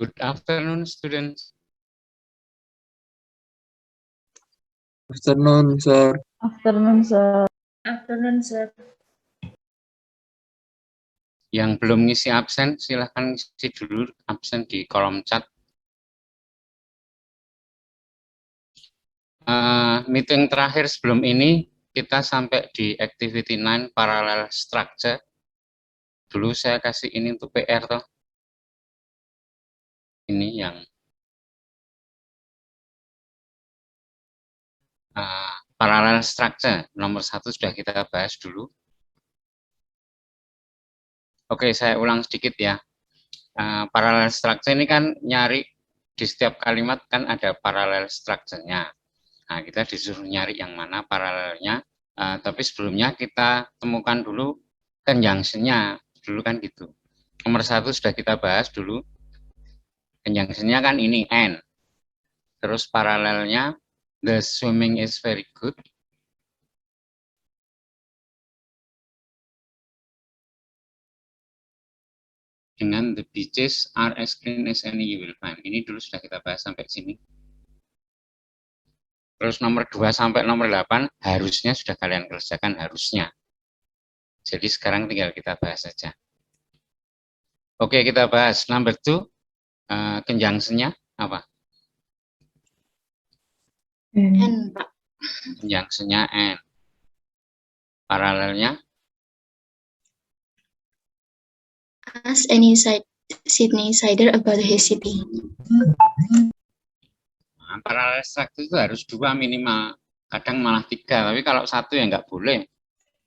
Good afternoon, students. Afternoon, sir. Afternoon, sir. Afternoon, sir. Yang belum ngisi absen, silahkan isi dulu absen di kolom chat. Meeting terakhir sebelum ini, kita sampai di activity 9 parallel structure. Dulu saya kasih ini untuk PR toh. Ini yang parallel structure, nomor 1 sudah kita bahas dulu. Oke, saya ulang sedikit ya. Parallel structure ini kan nyari di setiap kalimat kan ada parallel structure-nya. Nah, kita disuruh nyari yang mana paralelnya, tapi sebelumnya kita temukan dulu conjunction-nya, dulu kan gitu. Nomor 1 sudah kita bahas dulu, conjunction-nya kan ini, and. Terus paralelnya, the swimming is very good. Dengan the beaches are as clean as any you will find. Ini dulu sudah kita bahas sampai sini. Terus nomor 2 sampai nomor 8 harusnya sudah kalian kerjakan, harusnya. Jadi sekarang tinggal kita bahas saja. Oke, kita bahas number 2, conjunction-nya apa? N, Pak. Conjunction-nya and. Paralelnya? Ask any Sydney Sider about his city. Nah, paralel structure itu harus 2 minimal, kadang malah 3, tapi kalau 1 ya nggak boleh.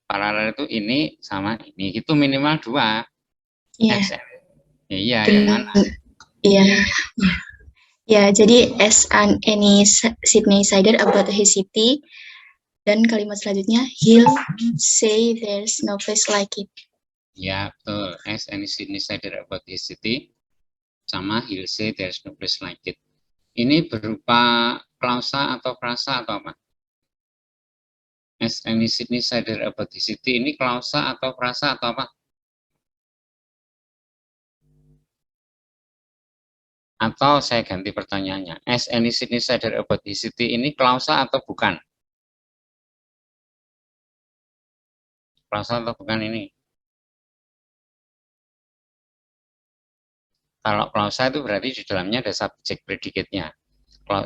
Paralel itu ini sama ini, itu minimal 2. Iya. Iya, yang mana? Iya. Ya, jadi any Sydney Sider about his city. Dan kalimat selanjutnya, he'll say there's no place like it. Ya, betul. As any Sydney Sider about his city, sama he'll say there's no place like it. Ini berupa klausa atau frasa atau apa? As any Sydney Sider about his city, ini klausa atau frasa atau apa? Atau saya ganti pertanyaannya, as any Sydney Sider about his city, ini klausa atau bukan? Klausa atau bukan ini? Kalau klausa itu berarti di dalamnya ada subjek predikatnya.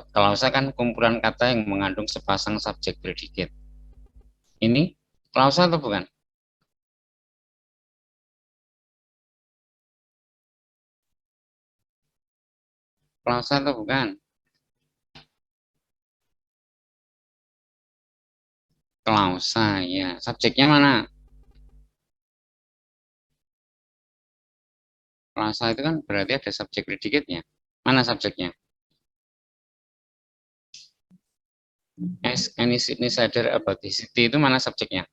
Klausa kan kumpulan kata yang mengandung sepasang subjek predikat. Ini klausa atau bukan? Klausa atau bukan? Klausa, ya. Subjeknya mana? Klausa itu kan berarti ada subjek predikatnya. Mana subjeknya? As any Sydney Sider about his city, itu mana subjeknya?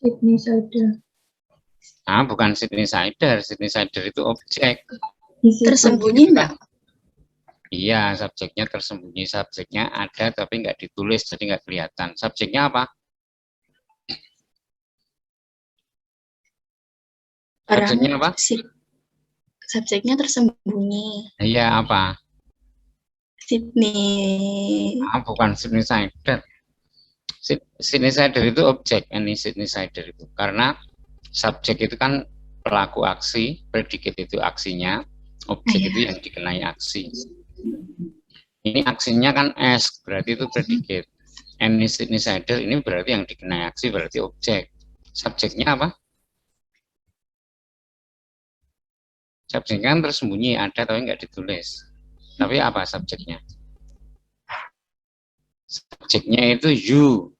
Sydney Sider. Ah, bukan Sydney Sider. Sydney Sider itu objek. Tersembunyi enggak? Iya, subjeknya tersembunyi. Subjeknya ada tapi nggak ditulis, jadi nggak kelihatan. Subjeknya apa? Subjeknya apa? Subjeknya tersembunyi. Iya, apa? Sydney. Ah, bukan Sydney Sider. Sydney Sider itu objek, ini Sydney Sider itu. Karena subjek itu kan pelaku aksi, predikat itu aksinya, objek itu yang dikenai aksi. Ini aksinya kan S, berarti itu predikat. Any Sydney Sider ini berarti yang dikenai aksi, berarti objek. Subjeknya apa? Subjeknya kan tersembunyi, ada tapi nggak ditulis. Tapi apa subjeknya? Subjeknya itu you.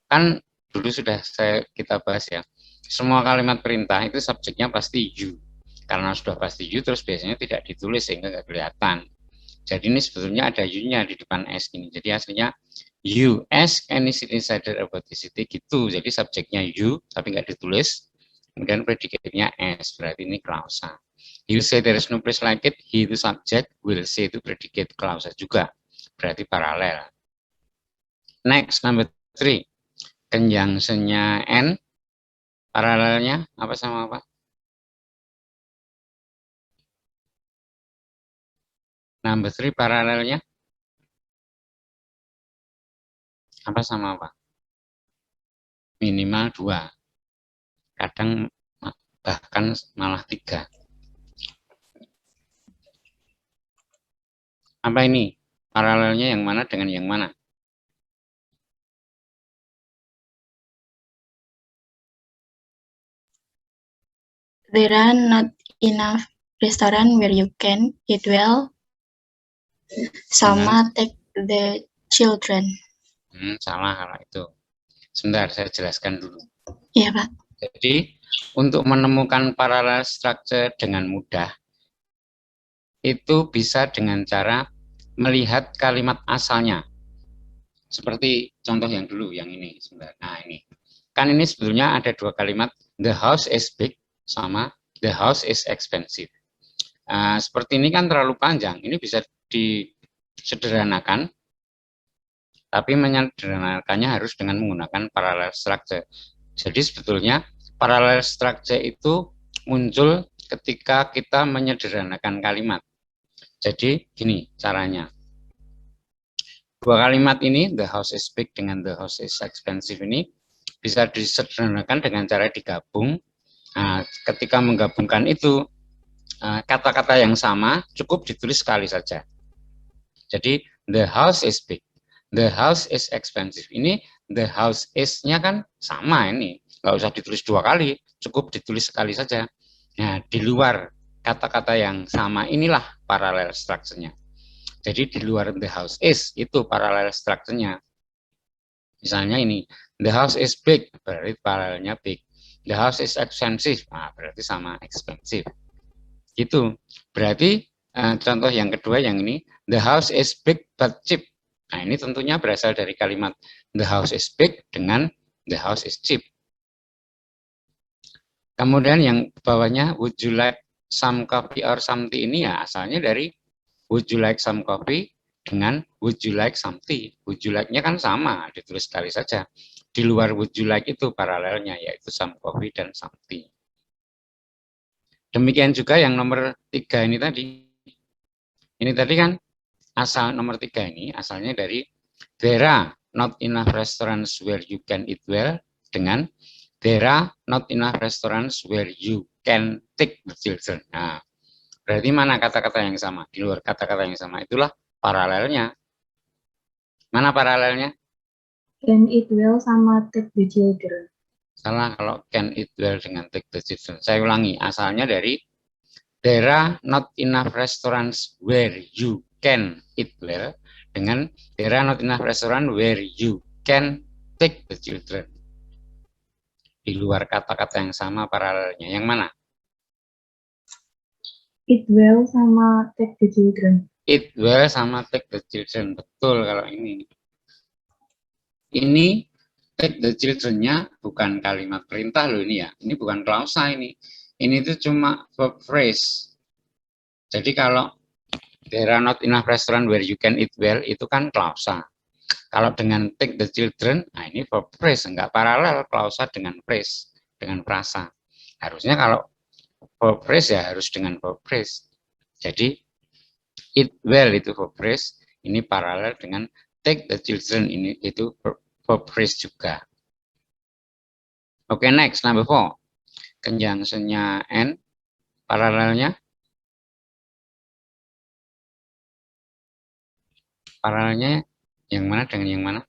Kan dulu sudah kita bahas ya. Semua kalimat perintah itu subjeknya pasti you. Karena sudah pasti you, terus biasanya tidak ditulis sehingga nggak kelihatan. Jadi ini sebetulnya ada you-nya di depan S ini. Jadi aslinya you ask any Sydney Sider about the city gitu. Jadi subjeknya you tapi nggak ditulis. Kemudian predikatnya S, berarti ini klausa. He'll say there is no place like it. He itu subjek, will say itu predikat, klausa juga. Berarti paralel. Next, number 3. Conjunction-nya N. Paralelnya apa sama apa? Number 3 paralelnya apa sama apa? Minimal 2. Kadang bahkan malah 3. Apa ini? Paralelnya yang mana dengan yang mana? There are not enough restaurant where you can eat well. Sama take the children. Salah kalau itu. Sebentar, saya jelaskan dulu. Iya, Pak. Jadi, untuk menemukan parallel structure dengan mudah, itu bisa dengan cara melihat kalimat asalnya. Seperti contoh yang dulu, yang ini. Sebentar. Nah, ini. Kan ini sebetulnya ada 2 kalimat, the house is big sama the house is expensive. Seperti ini kan terlalu panjang. Ini bisa disederhanakan, tapi menyederhanakannya harus dengan menggunakan parallel structure. Jadi sebetulnya parallel structure itu muncul ketika kita menyederhanakan kalimat. Jadi gini caranya. 2 kalimat ini, the house is big dengan the house is expensive ini, bisa disederhanakan dengan cara digabung. Nah, ketika menggabungkan itu, kata-kata yang sama cukup ditulis sekali saja. Jadi, the house is big, the house is expensive. Ini the house is-nya kan sama ini, nggak usah ditulis 2 kali, cukup ditulis sekali saja. Nah, di luar kata-kata yang sama inilah parallel structure-nya. Jadi di luar the house is, itu parallel structure-nya. Misalnya ini, the house is big, berarti paralelnya big. The house is expensive, berarti sama expensive. Itu berarti contoh yang kedua yang ini, the house is big but cheap. Nah, ini tentunya berasal dari kalimat the house is big dengan the house is cheap. Kemudian yang bawahnya, would you like some coffee or some tea, ini ya asalnya dari would you like some coffee dengan would you like some tea. Would you like-nya kan sama, ditulis sekali saja. Di luar would you like itu paralelnya, yaitu some coffee dan some tea. Demikian juga yang nomor 3 ini tadi. Ini tadi kan asal nomor 3 ini asalnya dari there are not enough restaurants where you can eat well dengan there are not enough restaurants where you can take the children. Nah, berarti mana kata-kata yang sama? Di luar kata-kata yang sama itulah paralelnya. Mana paralelnya? Can eat well sama take the children. Salah kalau can eat well dengan take the children. Saya ulangi, asalnya dari there are not enough restaurants where you can eat well dengan there are not enough restaurants where you can take the children. Di luar kata-kata yang sama paralelnya. Yang mana? Eat well sama take the children. Eat well sama take the children. Betul kalau ini. Ini take the children-nya bukan kalimat perintah loh ini ya. Ini bukan klausa ini. Ini tuh cuma verb phrase. Jadi kalau there are not enough restaurant where you can eat well, itu kan klausa. Kalau dengan take the children, nah ini verb phrase, enggak paralel klausa dengan phrase, dengan frasa. Harusnya kalau verb phrase ya harus dengan verb phrase. Jadi eat well itu verb phrase, ini paralel dengan take the children, ini itu verb phrase juga. Oke, next number 4. Conjunction-nya and, paralelnya. Paralelnya yang mana dengan yang mana?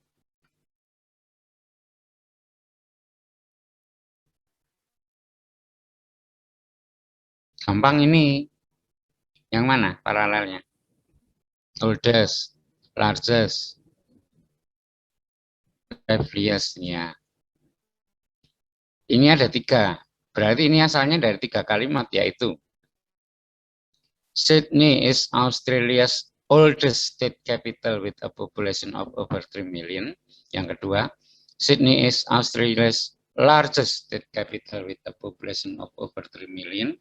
Gampang ini. Yang mana paralelnya? Oldest, largest, liveliest. Ya. Ini ada 3. Berarti ini asalnya dari 3 kalimat, yaitu Sydney is Australia's oldest state capital with a population of over 3 million. Yang kedua, Sydney is Australia's largest state capital with a population of over 3 million.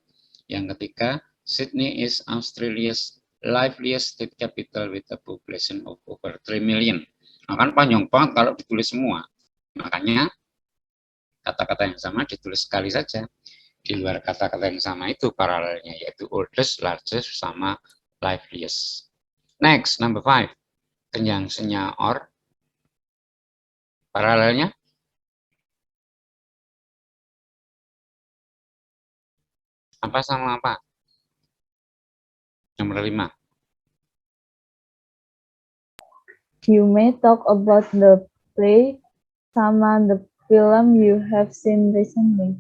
Yang ketiga, Sydney is Australia's liveliest state capital with a population of over 3 million. Nah, kan panjang banget kalau ditulis semua. Makanya kata-kata yang sama ditulis sekali saja. Di luar kata-kata yang sama itu paralelnya, yaitu oldest, largest, sama liveliest. Next, number 5. Conjunction-nya or. Paralelnya. Apa sama apa? Nomor 5. You may talk about the play sama the film you have seen recently.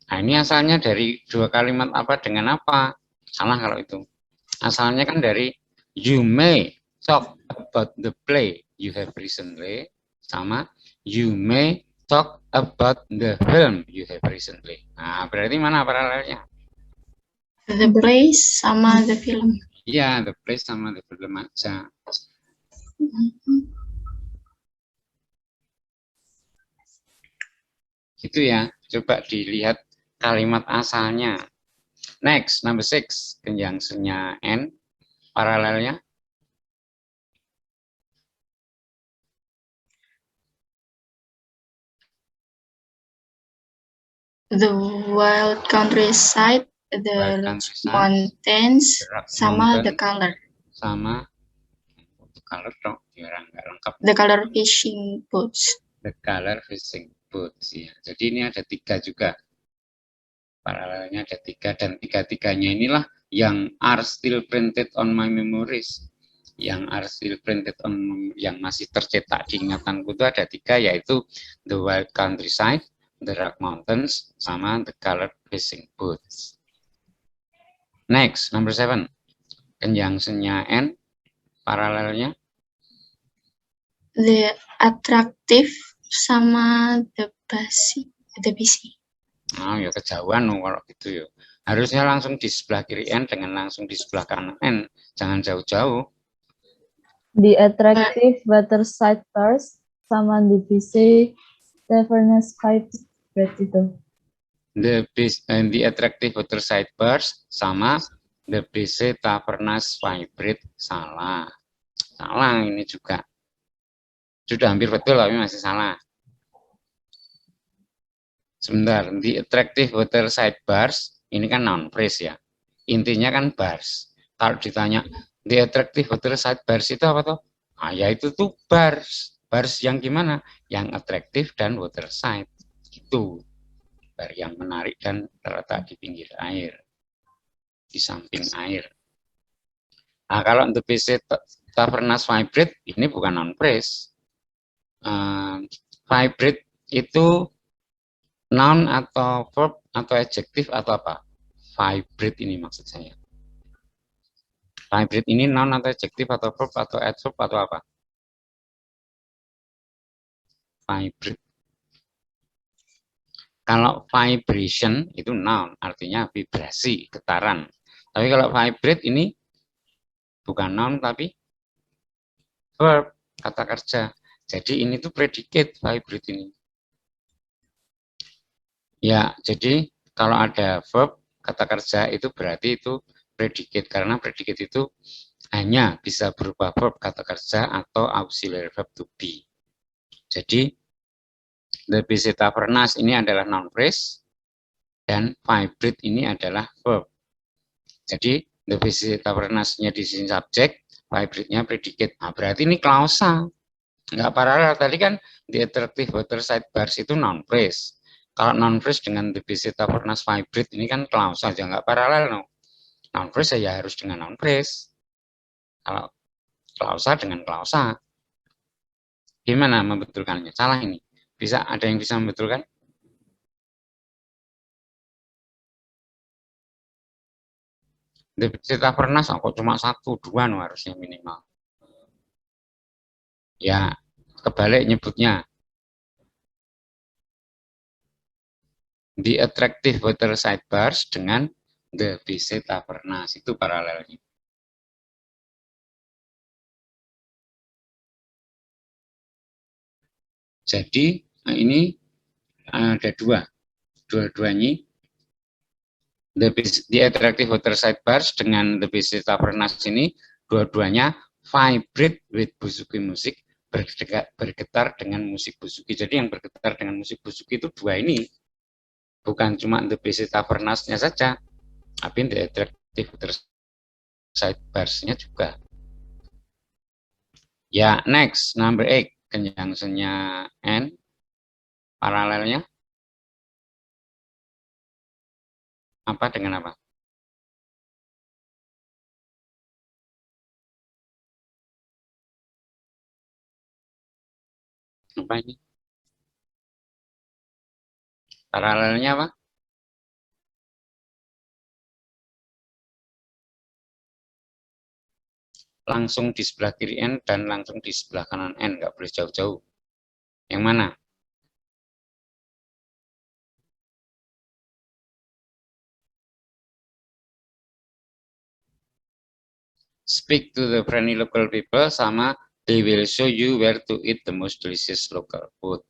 Nah, ini asalnya dari dua kalimat apa dengan apa? Salah kalau itu. Asalnya kan dari you may talk about the play you have recently sama you may talk about the film you have recently. Nah, berarti mana paralelnya? The place sama the film. Iya, the play sama the film aja. Gitu ya. Coba dilihat kalimat asalnya. Next, number 6. Conjunction-nya and. Paralelnya. The wild countryside, the mountains, sama the color. Sama color dong, biar nggak lengkap. The color fishing boats. The color fishing boats, ya. Jadi ini ada 3 juga. Paralelnya ada 3 dan 3-3-nya inilah yang are still printed on my memories. Yang are still printed on, yang masih tercetak di ingatanku itu ada 3, yaitu the wild countryside, the rock mountains, sama the colored fishing boats. Next, number 7. Conjunction-nya and. Paralelnya. The attractive sama the busy. Oh ya kejauhan kalau gitu ya. Harusnya langsung di sebelah kiri N dengan langsung di sebelah kanan N. Jangan jauh-jauh. The attractive waterside bars sama the busy tavern's vibrate itu. The attractive waterside bars sama the busy tavern's vibrate. Salah. Salah ini juga. Sudah hampir betul tapi masih salah. Sebentar, the attractive waterside bars, ini kan noun phrase ya. Intinya kan bars. Kalau ditanya, the attractive waterside bars itu apa tuh? Ah, ya itu tuh bars. Bars yang gimana? Yang atraktif dan waterside. Itu. Bar yang menarik dan terletak di pinggir air. Di samping air. Nah, kalau untuk busy tavern's vibrate, ini bukan noun phrase. Vibrate itu noun atau verb atau adjektif atau apa? Vibrate ini maksud saya. Vibrate ini noun atau adjektif atau verb atau adverb atau apa? Vibrate. Kalau vibration itu noun, artinya vibrasi, getaran. Tapi kalau vibrate ini bukan noun tapi verb, kata kerja. Jadi ini tuh predicate vibrate ini. Ya, jadi kalau ada verb, kata kerja itu berarti itu predicate. Karena predicate itu hanya bisa berupa verb, kata kerja, atau auxiliary verb to be. Jadi, the busy tavern's ini adalah noun phrase, dan vibrate ini adalah verb. Jadi, the busy tavern's-nya di sini subjek, vibrate-nya predicate. Nah, berarti ini klausa. Enggak paralel. Tadi kan the attractive waterside bars itu noun phrase. Kalau noun phrase dengan the busy tavern's vibrate ini kan klausa aja, nggak paralel. No. Noun phrase ya harus dengan noun phrase. Kalau klausa dengan klausa. Gimana membetulkannya? Salah ini. Bisa ada yang bisa membetulkan? The busy tavern's kok cuma 1, 2 no, harusnya minimal. Ya, kebalik nyebutnya. The attractive waterside bars dengan the busy tavern's itu paralelnya. Jadi ini ada 2. Dua-duanya the attractive waterside bars dengan the busy tavern's ini dua-duanya vibrate with buzuki musik, bergetar dengan musik buzuki. Jadi yang bergetar dengan musik buzuki itu 2 ini. Bukan cuma the busy tavern's-nya saja, tapi the attractive waterside sidebars-nya juga. Ya, next, number 8, conjunction-nya and, paralelnya apa dengan apa? Apa ini? Paralelnya apa? Langsung di sebelah kiri N dan langsung di sebelah kanan N, nggak boleh jauh-jauh. Yang mana? Speak to the friendly local people sama they will show you where to eat the most delicious local food.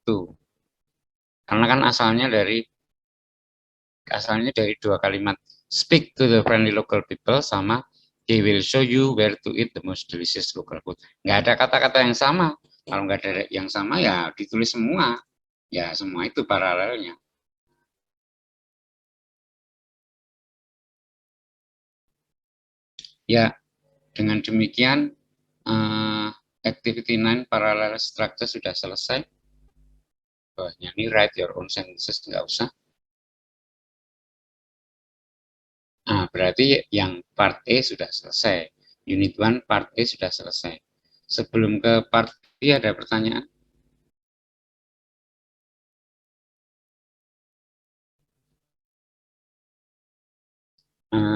Tuh. Karena kan asalnya dari dua kalimat. Speak to the friendly local people sama they will show you where to eat the most delicious local food. Nggak ada kata-kata yang sama. Kalau nggak ada yang sama ya ditulis semua. Ya semua itu paralelnya. Ya, dengan demikian activity 9 parallel structure sudah selesai. Bawahnya ini write your own sentences, nggak usah. Nah, berarti yang part A sudah selesai. Unit 1 part A sudah selesai. Sebelum ke part B ada pertanyaan?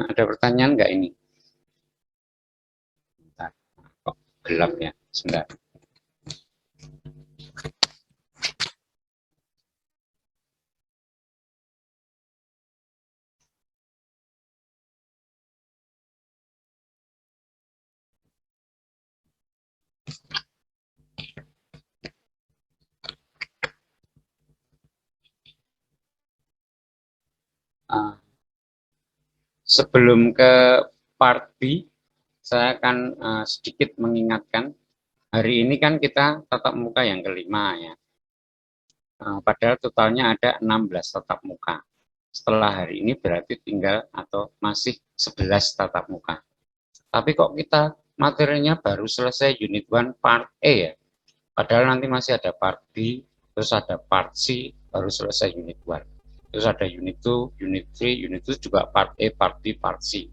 Ada pertanyaan nggak ini? Bentar, kok gelap ya? Sebentar. Sebelum ke part B, saya akan sedikit mengingatkan, hari ini kan kita tatap muka yang kelima ya. Padahal totalnya ada 16 tatap muka. Setelah hari ini berarti tinggal atau masih 11 tatap muka. Tapi kok kita materinya baru selesai unit 1 part A ya. Padahal nanti masih ada part B, terus ada part C, baru selesai unit 1. Terus ada unit 2, unit 3, unit 2 juga part A, part B, part C.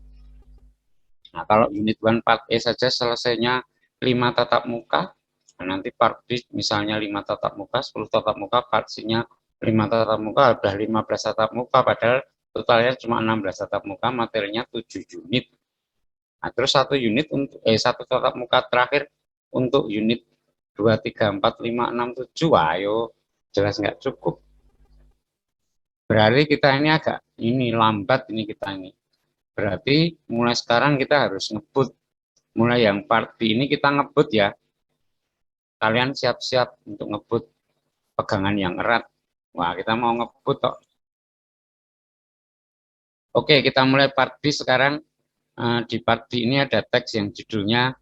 Nah, kalau unit 1 part A saja selesainya 5 tatap muka, nah nanti part B misalnya 5 tatap muka, 10 tatap muka, part C-nya 5 tatap muka, sudah 15 tatap muka, padahal totalnya cuma 16 tatap muka, materinya 7 unit. Nah, terus satu tatap muka terakhir untuk unit 2, 3, 4, 5, 6, 7, ayo jelas nggak cukup. Berarti kita ini agak lambat ini kita ini. Berarti mulai sekarang kita harus ngebut. Mulai yang part B ini kita ngebut ya. Kalian siap-siap untuk ngebut pegangan yang erat. Wah, kita mau ngebut kok. Oke, kita mulai part B sekarang. Di part B ini ada teks yang judulnya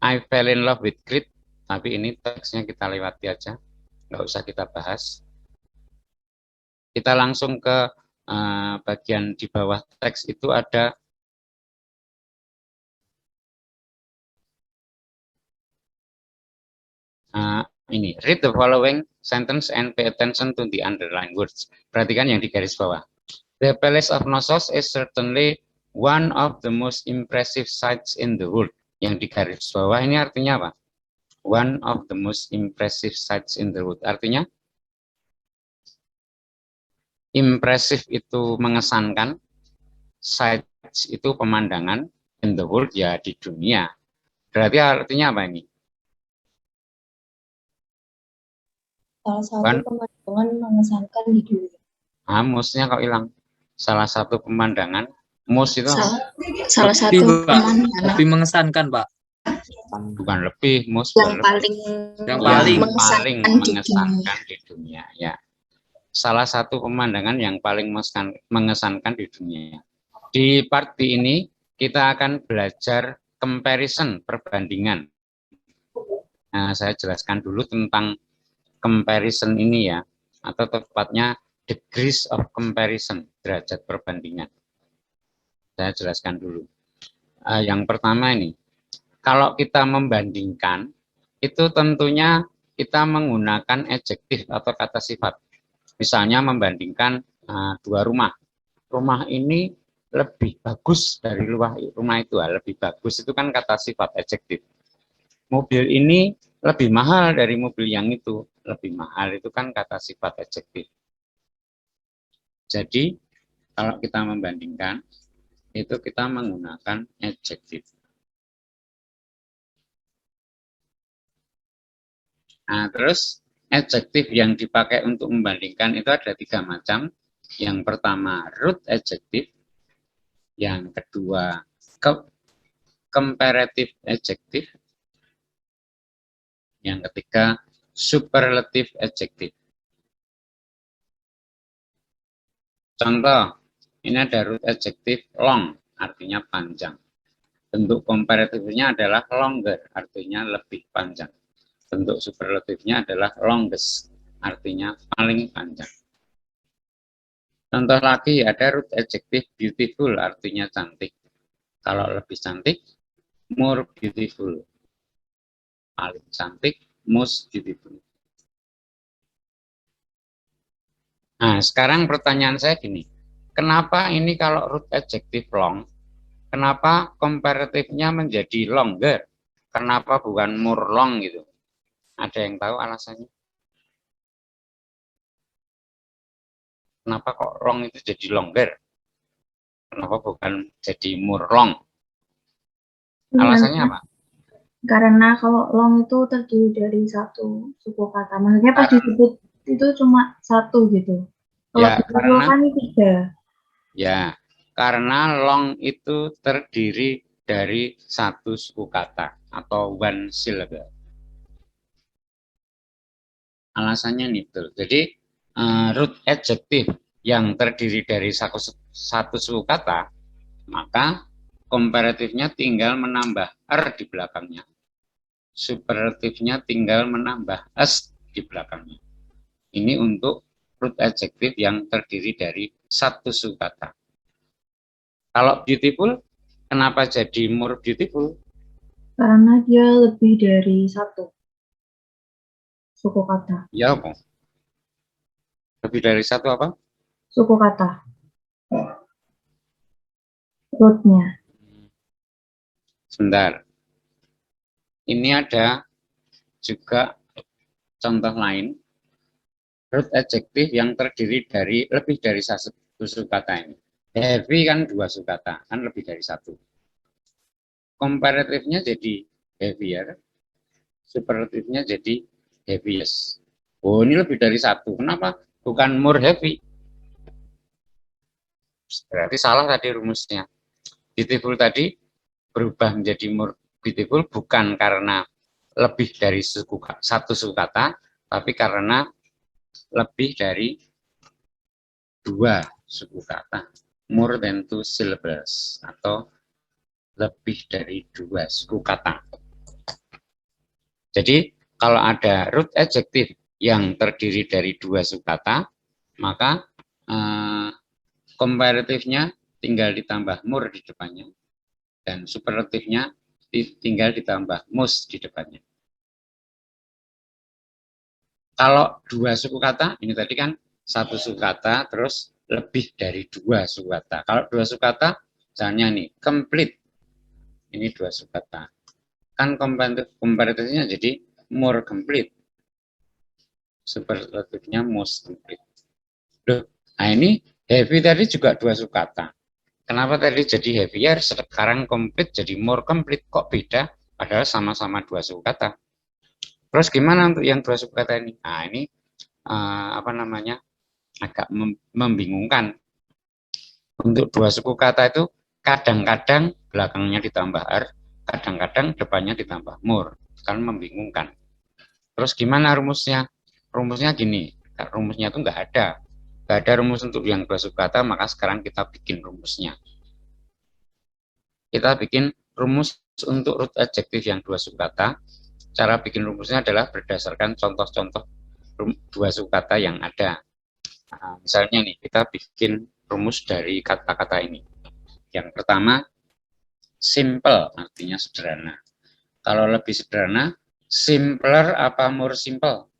I fell in love with grit. Tapi ini teksnya kita lewati aja. Nggak usah kita bahas. Kita langsung ke bagian di bawah teks itu ada ini, read the following sentence and pay attention to the underlined words. Perhatikan yang di garis bawah. The Palace of Knossos is certainly one of the most impressive sights in the world. Yang di garis bawah ini artinya apa? One of the most impressive sights in the world. Artinya, impressive itu mengesankan, sights itu pemandangan, in the world ya di dunia. Berarti artinya apa ini? Salah satu pemandangan mengesankan di dunia. Musnya kok hilang. Salah satu pemandangan, mus itu salah satu pemandangan lebih mengesankan, Pak. Bukan lebih, mus yang paling mengesankan di dunia ya. Salah satu pemandangan yang paling mengesankan di dunia. Di part B ini kita akan belajar comparison, perbandingan. Nah, saya jelaskan dulu tentang comparison ini ya, atau tepatnya degrees of comparison, derajat perbandingan. Saya jelaskan dulu. Yang pertama ini, kalau kita membandingkan, itu tentunya kita menggunakan adjektif atau kata sifat. Misalnya membandingkan dua rumah. Rumah ini lebih bagus dari rumah itu, lebih bagus itu kan kata sifat adjektif. Mobil ini lebih mahal dari mobil yang itu, lebih mahal itu kan kata sifat adjektif. Jadi kalau kita membandingkan, itu kita menggunakan adjektif. Nah, terus adjektif yang dipakai untuk membandingkan itu ada 3 macam. Yang pertama root adjective, yang kedua comparative adjective, yang ketiga superlative adjective. Contoh, ini ada root adjective long, artinya panjang. Bentuk komparatifnya adalah longer, artinya lebih panjang. Bentuk superlatifnya adalah longest, artinya paling panjang. Contoh lagi ada root adjective beautiful, artinya cantik. Kalau lebih cantik, more beautiful. Paling cantik, most beautiful. Nah, sekarang pertanyaan saya gini. Kenapa ini kalau root adjective long, kenapa komparatifnya menjadi longer? Kenapa bukan more long gitu? Ada yang tahu alasannya? Kenapa kok long itu jadi longer? Kenapa bukan jadi more long? Alasannya apa? Karena kalau long itu terdiri dari satu suku kata. Maksudnya pas disebut itu cuma satu gitu. Kalau Ya, beautiful kan 3. Ya, karena long itu terdiri dari satu suku kata atau one syllable. Alasannya nih betul. Jadi root adjective yang terdiri dari satu suku kata, maka komparatifnya tinggal menambah er di belakangnya. Superlatifnya tinggal menambah s di belakangnya. Ini untuk root adjective yang terdiri dari satu suku kata. Kalau beautiful, kenapa jadi more beautiful? Karena dia lebih dari satu suku kata. Ya apa? Lebih dari satu apa? Suku kata. Rootnya. Sebentar. Ini ada juga contoh lain. Root adjective yang terdiri dari lebih dari satu suku kata ini. Heavy kan 2 suku kata, kan lebih dari satu. Komparatifnya jadi heavier, superlatifnya jadi heaviest. Oh, ini lebih dari satu. Kenapa? Bukan more heavy. Berarti salah tadi rumusnya. Beautiful tadi berubah menjadi more beautiful bukan karena lebih dari satu suku kata, tapi karena lebih dari 2 suku kata. More than 2 syllables atau lebih dari 2 suku kata. Jadi kalau ada root adjective yang terdiri dari 2 suku kata, maka komparatifnya tinggal ditambah more di depannya, dan superlatifnya tinggal ditambah most di depannya. Kalau 2 suku kata, ini tadi kan 1 suku kata, terus lebih dari 2 suku kata. Kalau 2 suku kata, misalnya nih, complete. Ini 2 suku kata. Kan komparatifnya jadi more complete. Superlatifnya most complete. Nah ini heavy tadi juga 2 suku kata. Kenapa tadi jadi heavier, sekarang complete jadi more complete? Kok beda? Padahal sama-sama 2 suku kata. Terus gimana untuk yang 2 suku kata ini? Nah ini agak membingungkan. Untuk 2 suku kata itu kadang-kadang belakangnya ditambah er, kadang-kadang depannya ditambah more. Kan membingungkan. Terus gimana rumusnya? Rumusnya gini, rumusnya itu nggak ada. Nggak ada rumus untuk yang 2 suku kata, maka sekarang kita bikin rumusnya. Kita bikin rumus untuk root adjective yang 2 suku kata. Cara bikin rumusnya adalah berdasarkan contoh-contoh 2 suku kata yang ada. Nah, misalnya nih, kita bikin rumus dari kata-kata ini. Yang pertama, Simple artinya sederhana. Kalau lebih sederhana, simpler apa more simple?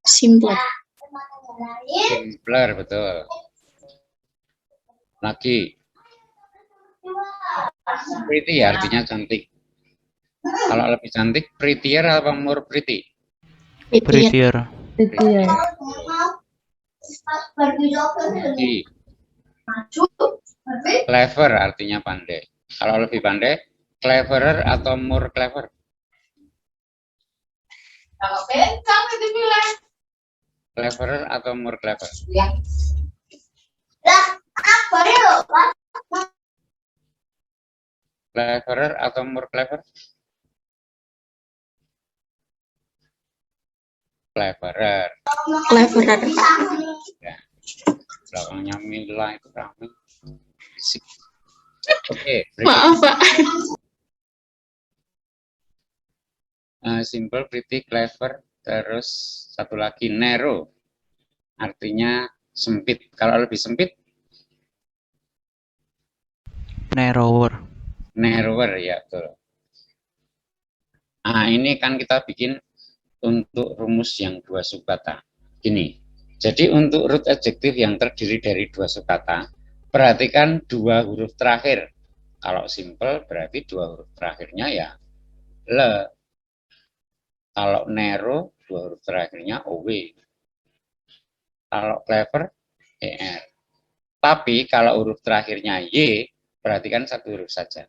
Simpler. Simpler, betul. Lagi. Pretty artinya cantik. Kalau lebih cantik, prettier apa more pretty? Prettier. Prettier. Lagi. Clever artinya pandai. Kalau lebih pandai, cleverer atau more clever? Cleverer atau more clever? Cleverer atau more clever? Cleverer. Cleverer. Ya. Belakangnya Mila itu ramai. Oke, Maaf, Pak. Simple, pretty, clever, terus satu lagi narrow, artinya sempit. Kalau lebih sempit, Narrower. narrower, ya betul. Nah, ini kan kita bikin untuk rumus yang dua sukata. Gini, jadi untuk root adjektif yang terdiri dari dua sukata, perhatikan dua huruf terakhir. Kalau simple berarti dua huruf terakhirnya ya le. Kalau narrow, dua huruf terakhirnya OW. Kalau clever, ER. Tapi kalau huruf terakhirnya Y, perhatikan satu huruf saja.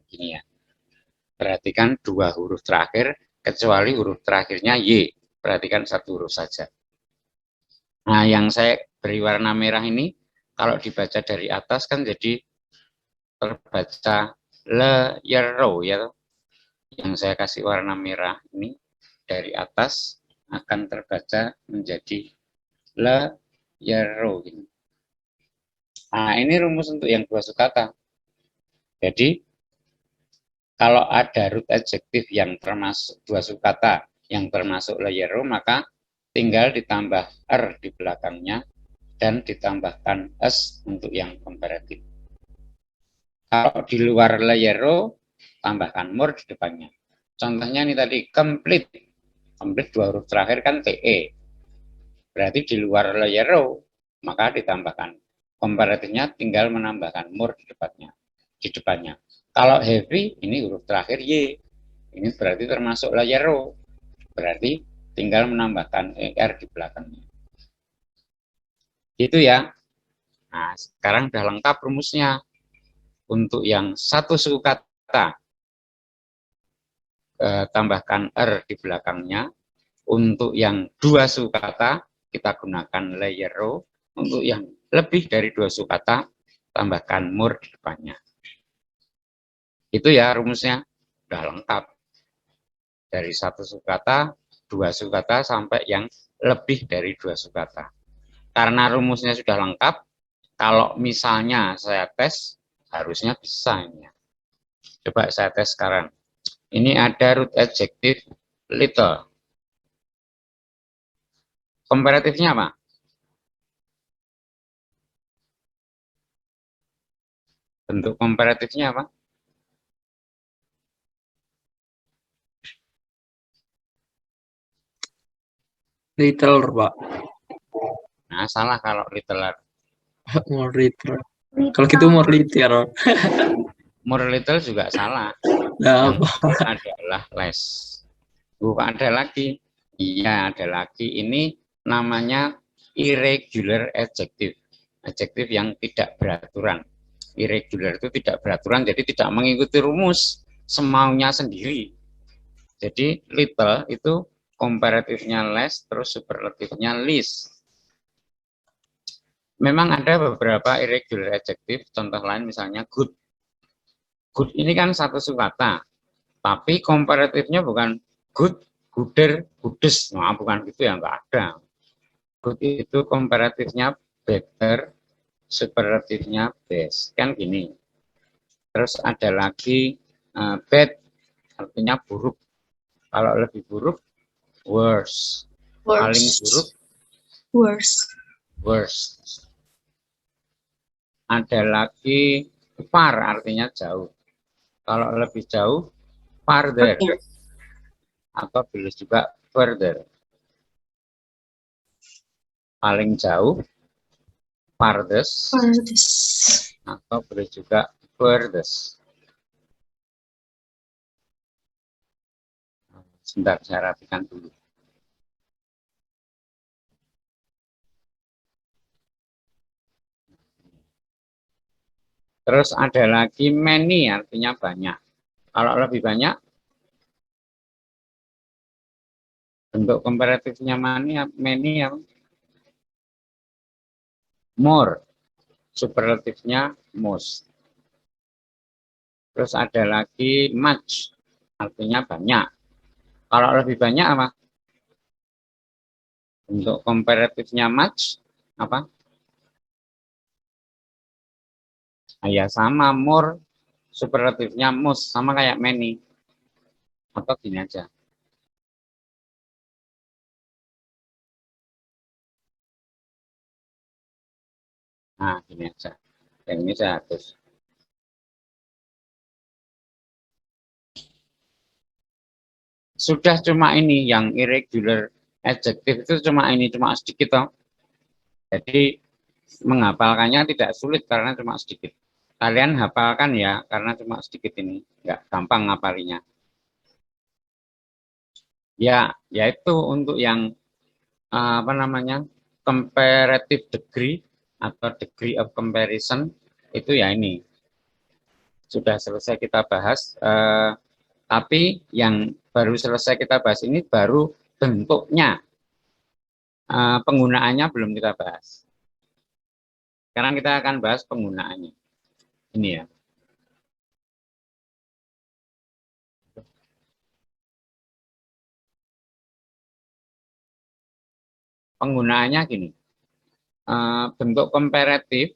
Gini ya. Perhatikan dua huruf terakhir, kecuali huruf terakhirnya Y. Perhatikan satu huruf saja. Nah, yang saya beri warna merah ini, kalau dibaca dari atas kan jadi terbaca le-yero, ya. Yang saya kasih warna merah ini dari atas akan terbaca menjadi le-yero. Nah, ini rumus untuk yang dua sukata. Jadi, kalau ada root adjektif yang termasuk dua sukata yang termasuk le-yero, maka tinggal ditambah er di belakangnya dan ditambahkan s untuk yang komparatif. Kalau di luar le-yero, tambahkan more di depannya. Contohnya ini tadi, complete. Complete dua huruf terakhir kan TE. Berarti di luar le-yero, maka ditambahkan. Komparatifnya tinggal menambahkan more di depannya. Kalau heavy, ini huruf terakhir Y. Ini berarti termasuk le-yero. Berarti tinggal menambahkan ER di belakangnya. Gitu ya. Nah, sekarang sudah lengkap rumusnya. Untuk yang satu suku kata, tambahkan er di belakangnya. Untuk yang dua suku kata, kita gunakan le-yero. Untuk yang lebih dari dua suku kata, tambahkan more di depannya. Itu ya rumusnya. Sudah lengkap. Dari satu suku kata, dua suku kata, sampai yang lebih dari dua suku kata. Karena rumusnya sudah lengkap, kalau misalnya saya tes, harusnya bisa ini. Coba saya tes sekarang. Ini ada root adjective little. Komparatifnya apa? Bentuk komparatifnya apa? Little, Pak. Nah, salah kalau littler. More little. Kalau gitu more little. More little juga salah. Nah, Yang adalah less. Bukan ada lagi. Iya, ada lagi. Ini namanya irregular adjective. Adjektif yang tidak beraturan. Irregular itu tidak beraturan, jadi tidak mengikuti rumus, semaunya sendiri. Jadi little itu komparatifnya less, terus superlatifnya least. Memang ada beberapa irregular adjective, contoh lain misalnya good. Good ini kan satu suku kata, tapi komparatifnya bukan good, gooder, goodes. Nah, bukan gitu ya, enggak ada. Good itu komparatifnya better, superlatifnya best. Kan gini. Terus ada lagi bad, artinya buruk. Kalau lebih buruk, worse. Paling buruk, Worse. worst. Ada lagi far, artinya jauh. Kalau lebih jauh, farther. Atau boleh juga further. Paling jauh, farthest. Atau boleh juga furthest. Sebentar, saya rapikan dulu. Terus ada lagi many, artinya banyak. Kalau lebih banyak, bentuk komparatifnya many apa? More, superlatifnya most. Terus ada lagi much, artinya banyak. Kalau lebih banyak apa? Bentuk komparatifnya much, apa? Ya sama, more, superlatifnya most, sama kayak many. Atau gini aja. Nah, gini aja. Yang ini saya hapus. Sudah cuma ini yang irregular adjective itu cuma ini, cuma sedikit toh. Jadi menghafalkannya tidak sulit karena cuma sedikit. Kalian hafalkan ya karena cuma sedikit ini, nggak gampang ngapalinya. Ya, yaitu untuk yang apa namanya comparative degree atau degree of comparison itu ya ini sudah selesai kita bahas. Tapi yang baru selesai kita bahas ini baru bentuknya, penggunaannya belum kita bahas. Sekarang kita akan bahas penggunaannya. Ini ya. Penggunaannya gini. Bentuk komparatif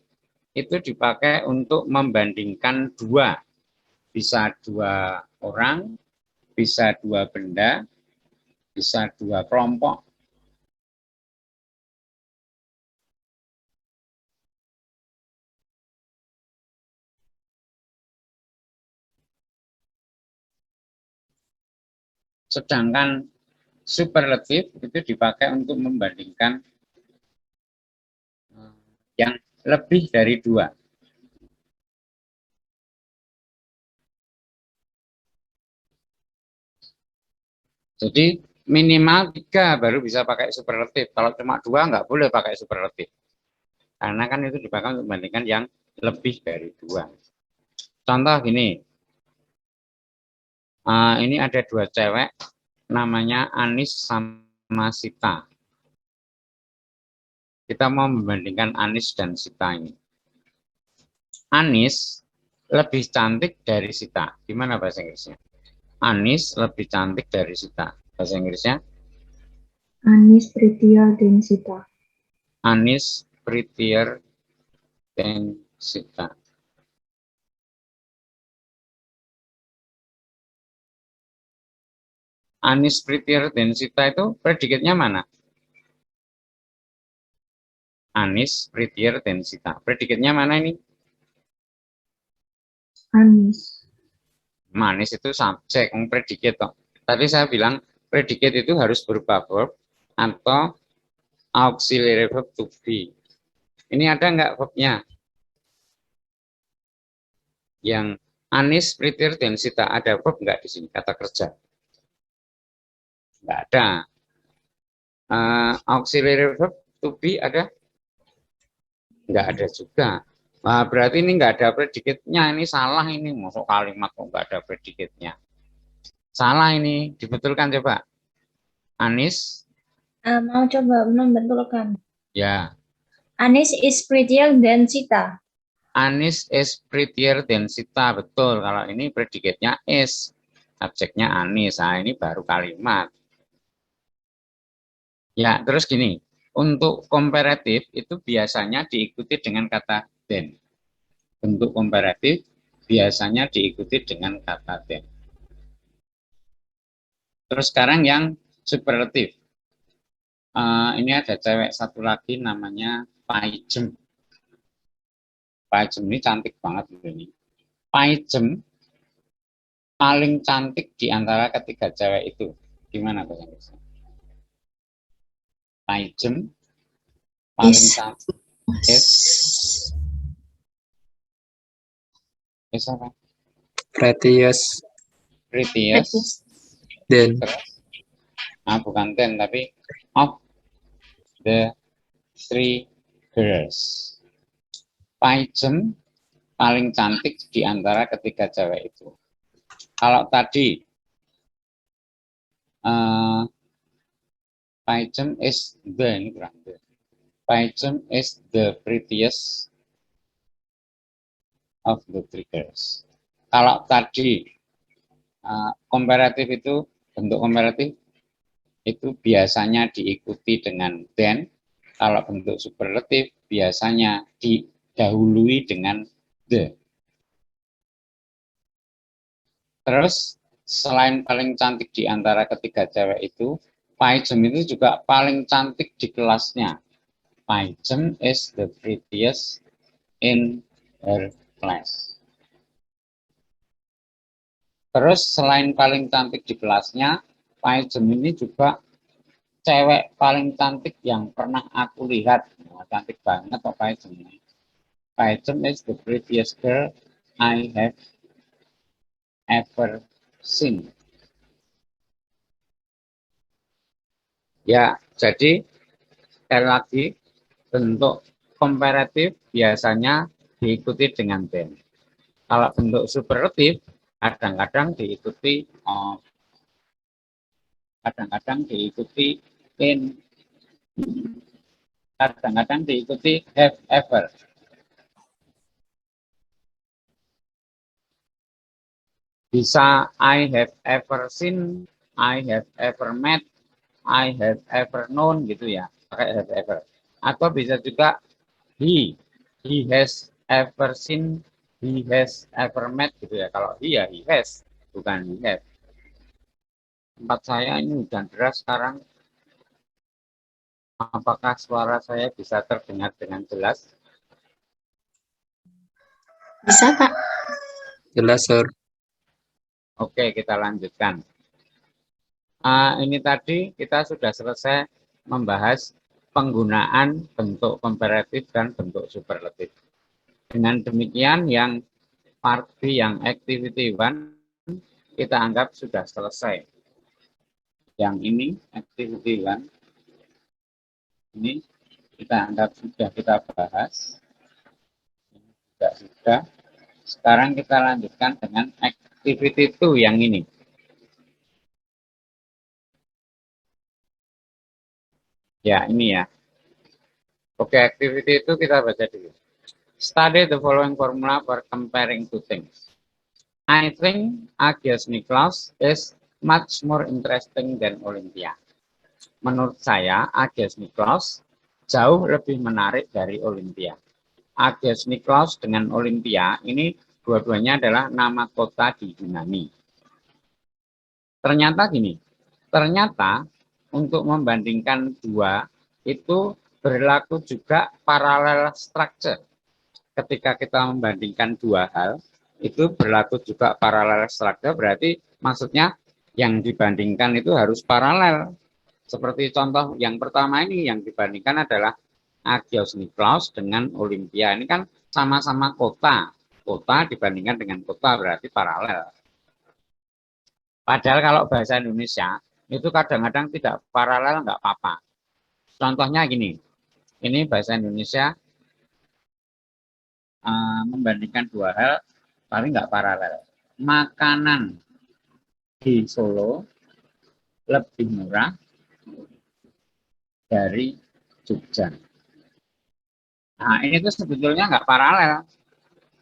itu dipakai untuk membandingkan dua. Bisa dua orang, bisa dua benda, bisa dua kelompok. Sedangkan superlatif itu dipakai untuk membandingkan yang lebih dari dua. Jadi minimal 3 baru bisa pakai superlatif. Kalau cuma 2 nggak boleh pakai superlatif. Karena kan itu dipakai untuk membandingkan yang lebih dari 2. Contoh gini. Ini ada 2 cewek, namanya Anis sama Sita. Kita mau membandingkan Anis dan Sita ini. Anis lebih cantik dari Sita. Gimana bahasa Inggrisnya? Anis lebih cantik dari Sita. Bahasa Inggrisnya? Anis prettier than Sita. Anis prettier than Sita. Anis prettier than Sita itu predikatnya mana? Anis prettier than Sita. Predikatnya mana ini? Anis. Manis itu subjek, predikat toh. Tadi saya bilang predikat itu harus berupa verb atau auxiliary verb to be. Ini ada nggak verbnya? Yang Anis prettier than Sita, ada verb nggak di sini? Kata kerja. Nggak ada. Auxiliary verb to be ada? Nggak ada juga. Nah, berarti ini nggak ada predikatnya. Ini salah ini. Masuk kalimat kok nggak ada predikatnya. Salah ini. Dibetulkan coba. Anis. Mau coba membetulkan. Ya. Anis is prettier than Sita. Anis is prettier than Sita. Betul. Kalau ini predikatnya is. Subjeknya Anis. Nah, ini baru kalimat. Ya, terus gini. Untuk komparatif itu biasanya diikuti dengan kata then. Bentuk komparatif biasanya diikuti dengan kata then. Terus sekarang yang superlatif. Ini ada cewek satu lagi namanya Paijem. Paijem ini cantik banget ini. Paijem paling cantik di antara ketiga cewek itu. Gimana bahasa Inggrisnya? Paijem paling Is. cantik. Is apa? Prettiest. Prettiest. Then. Nah, bukan ten, tapi of the three girls. Paijem paling cantik di antara ketiga cewek itu. Kalau tadi Paijem is the, ini kurang the. Paijem is the prettiest of the three girls. Kalau tadi komparatif itu, bentuk komparatif itu biasanya diikuti dengan then. Kalau bentuk superlatif biasanya didahului dengan the. Terus selain paling cantik di antara ketiga cewek itu, Paijem itu juga paling cantik di kelasnya. Paijem is the prettiest in her class. Terus selain paling cantik di kelasnya, Paijem ini juga cewek paling cantik yang pernah aku lihat. Nah, cantik banget kok Paijem ini. Paijem is the prettiest girl I have ever seen. Ya, jadi sekali lagi bentuk komparatif biasanya diikuti dengan then. Kalau bentuk superlatif kadang-kadang diikuti in, kadang-kadang diikuti have ever. Bisa I have ever seen, I have ever met, I have ever known gitu ya, pakai have ever. Atau bisa juga he has ever seen, he has ever met gitu ya. Kalau he ya he has, bukan he have. Tempat saya ini hujan deras sekarang. Apakah suara saya bisa terdengar dengan jelas? Bisa, Kak. Jelas, Sir. Oke, kita lanjutkan. Ini tadi kita sudah selesai membahas penggunaan bentuk komparatif dan bentuk superlatif. Dengan demikian yang part B yang activity 1 kita anggap sudah selesai. Yang ini activity 1 ini kita anggap sudah kita bahas. Sudah. Sekarang kita lanjutkan dengan activity 2 yang ini. Ya, ini ya. Oke, activity itu kita baca dulu. Study the following formula for comparing two things. I think Agios Niklaus is much more interesting than Olympia. Menurut saya, Agios Niklaus jauh lebih menarik dari Olympia. Agios Niklaus dengan Olympia ini dua-duanya adalah nama kota di Yunani. Ternyata gini, untuk membandingkan dua itu berlaku juga parallel structure. Ketika kita membandingkan dua hal, itu berlaku juga parallel structure, berarti maksudnya yang dibandingkan itu harus paralel. Seperti contoh yang pertama ini, yang dibandingkan adalah Agios Niklaus dengan Olympia. Ini kan sama-sama kota. Kota dibandingkan dengan kota berarti paralel. Padahal kalau bahasa Indonesia, itu kadang-kadang tidak paralel, nggak apa-apa. Contohnya gini, ini bahasa Indonesia membandingkan dua hal, paling nggak paralel. Makanan di Solo lebih murah dari Jogja. Nah, ini tuh sebetulnya nggak paralel.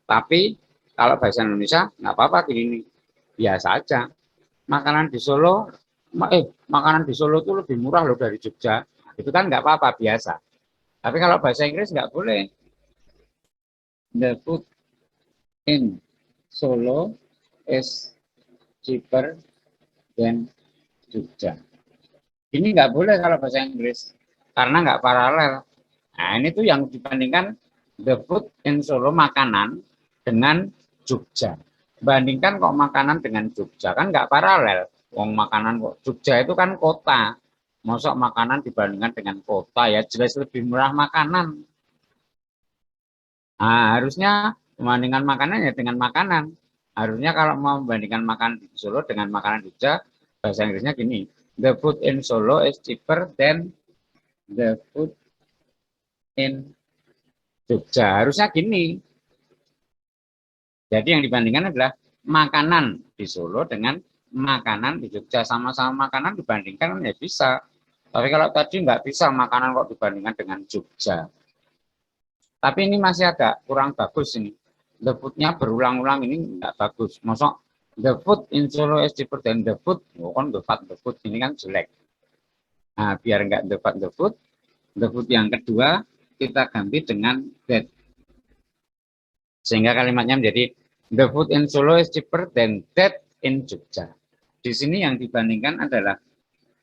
Tapi kalau bahasa Indonesia nggak apa-apa gini, biasa aja. Makanan di Solo itu lebih murah loh dari Jogja. Itu kan nggak apa-apa, biasa. Tapi kalau bahasa Inggris nggak boleh. The food in Solo is cheaper than Jogja. Ini nggak boleh kalau bahasa Inggris, karena nggak paralel. Nah, ini tuh yang dibandingkan The food in Solo, makanan dengan Jogja. Bandingkan kok makanan dengan Jogja, kan nggak paralel. Wong makanan kok Jogja itu kan kota. Masuk makanan dibandingkan dengan kota ya jelas lebih murah makanan. Nah, harusnya membandingkan makanan ya dengan makanan. Harusnya kalau mau membandingkan makanan di Solo dengan makanan Jogja, bahasa Inggrisnya gini. The food in Solo is cheaper than the food in Jogja. Harusnya gini. Jadi yang dibandingkan adalah makanan di Solo dengan makanan di Jogja. Sama-sama makanan dibandingkan ya bisa. Tapi kalau tadi nggak bisa makanan kok dibandingkan dengan Jogja. Tapi ini masih agak kurang bagus ini. The food-nya berulang-ulang ini nggak bagus. Masuk the food in Solo is cheaper than the food. Oh, kan the food ini kan jelek. Nah, biar nggak the food yang kedua kita ganti dengan that. Sehingga kalimatnya menjadi the food in Solo is cheaper than that in Jogja. Di sini yang dibandingkan adalah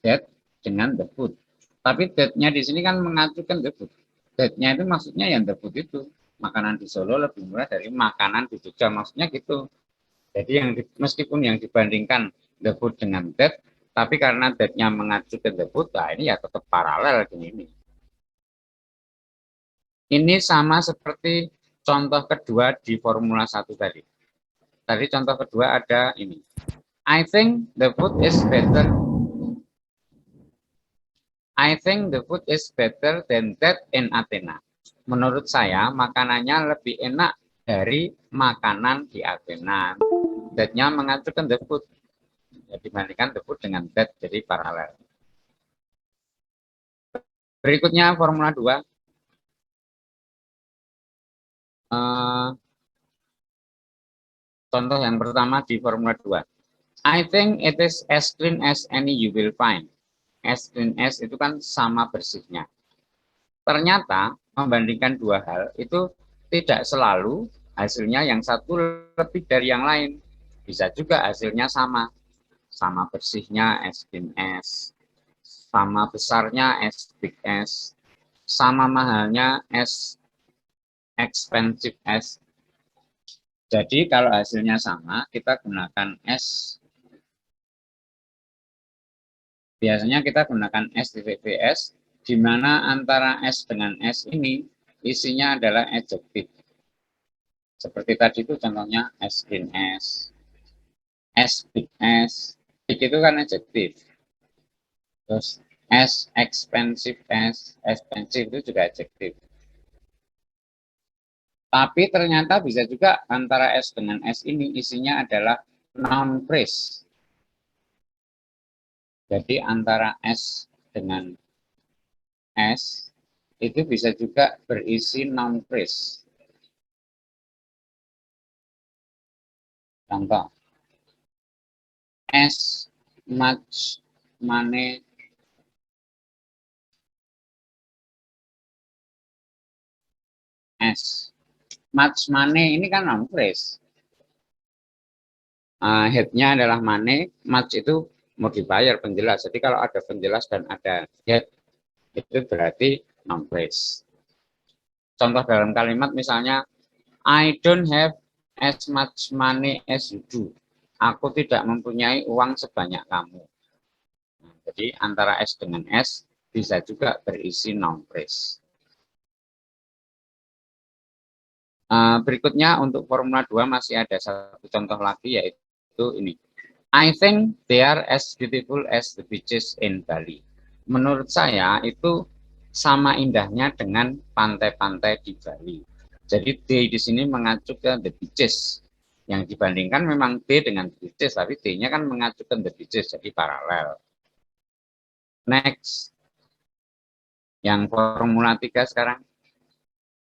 that dengan the food. Tapi that-nya di sini kan mengacukan the food. That-nya itu maksudnya yang the food itu. Makanan di Solo lebih murah dari makanan di Jogja. Maksudnya gitu. Jadi meskipun yang dibandingkan the food dengan that, tapi karena that-nya mengacu ke the food, nah ini ya tetap paralel gini. Ini sama seperti contoh kedua di Formula 1 tadi. Tadi contoh kedua ada ini. I think the food is better. I think the food is better than that in Athena. Menurut saya, makanannya lebih enak dari makanan di Athena. That-nya mengacukan the food. Ya, dibandingkan the food dengan that, jadi paralel. Berikutnya Formula 2. Contoh yang pertama di Formula 2. I think it is as clean as any you will find. As clean as itu kan sama bersihnya. Ternyata membandingkan dua hal itu tidak selalu hasilnya yang satu lebih dari yang lain. Bisa juga hasilnya sama. Sama bersihnya as clean as, sama besarnya as big as, sama mahalnya as expensive as. Jadi kalau hasilnya sama, kita gunakan as. Biasanya kita gunakan S-VS, di mana antara S dengan S ini isinya adalah adjektif. Seperti tadi itu contohnya as clean as big as. Big itu kan adjektif. Terus as expensive as, expensive itu juga adjektif. Tapi ternyata bisa juga antara S dengan S ini isinya adalah noun phrase. Jadi antara S dengan S itu bisa juga berisi noun phrase. Contoh, as much money as. Much money ini kan noun phrase. Head-nya adalah money, much itu modifier penjelas. Jadi kalau ada penjelas dan ada head, itu berarti noun phrase. Contoh dalam kalimat misalnya, I don't have as much money as you do. Aku tidak mempunyai uang sebanyak kamu. Nah, jadi antara S dengan S bisa juga berisi noun phrase. Berikutnya untuk Formula 2 masih ada satu contoh lagi yaitu ini. I think they are as beautiful as the beaches in Bali. Menurut saya itu sama indahnya dengan pantai-pantai di Bali. Jadi they di sini mengacu ke the beaches. Yang dibandingkan memang they dengan the beaches, tapi they-nya kan mengacu ke the beaches, jadi paralel. Next. Yang Formula 3 sekarang.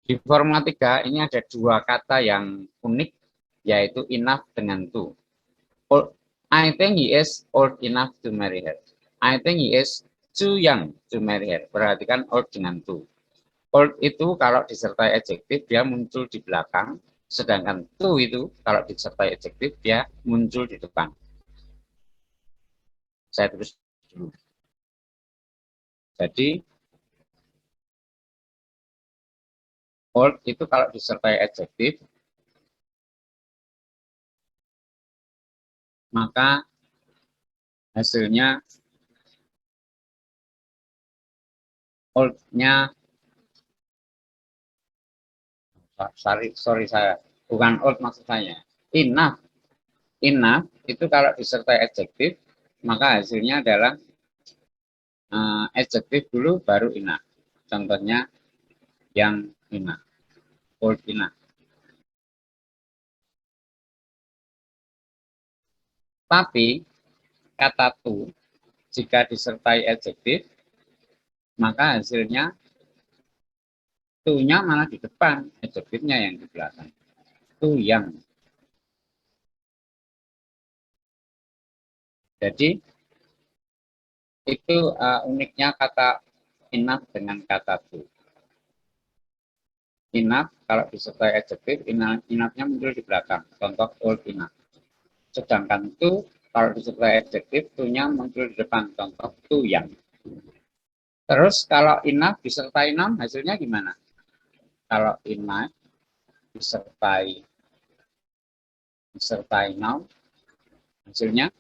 Di Formula 3 ini ada dua kata yang unik, yaitu enough dengan to. I think he is old enough to marry her. I think he is too young to marry her. Perhatikan old dengan to. Old itu kalau disertai adjektif dia muncul di belakang, sedangkan to itu kalau disertai adjektif dia muncul di depan. Saya tulis dulu. Jadi Old itu kalau disertai adjektif, maka hasilnya old-nya, sorry saya, bukan old maksud saya, enough. Enough itu kalau disertai adjektif, maka hasilnya adalah adjektif dulu baru enough. Contohnya yang enough, old enough. Tapi kata to jika disertai adjektif, maka hasilnya to-nya malah di depan, adjektifnya yang di belakang. To yang. Jadi itu uniknya kata enough dengan kata to. Enough kalau disertai adjektif, enough-nya muncul di belakang. Contoh old enough. Sedangkan to kalau disertai adjektif, to-nya muncul di depan. Contoh to yang. Terus kalau enough disertai noun, hasilnya gimana? Kalau enough disertai noun, hasilnya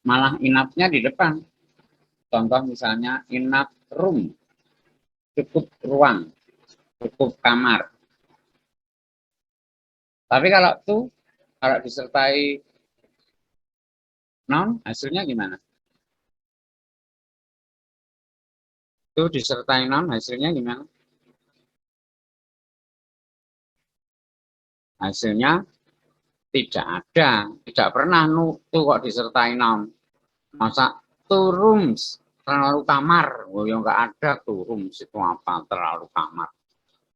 malah enough-nya di depan. Contoh misalnya enough room, cukup ruang, cukup kamar. Tapi kalau to, kalau disertai noun, hasilnya gimana? To disertai noun, hasilnya gimana? Hasilnya tidak ada, tidak pernah to kok disertai noun. Masa two rooms, terlalu kamar, oh ya nggak ada two rooms itu apa terlalu kamar.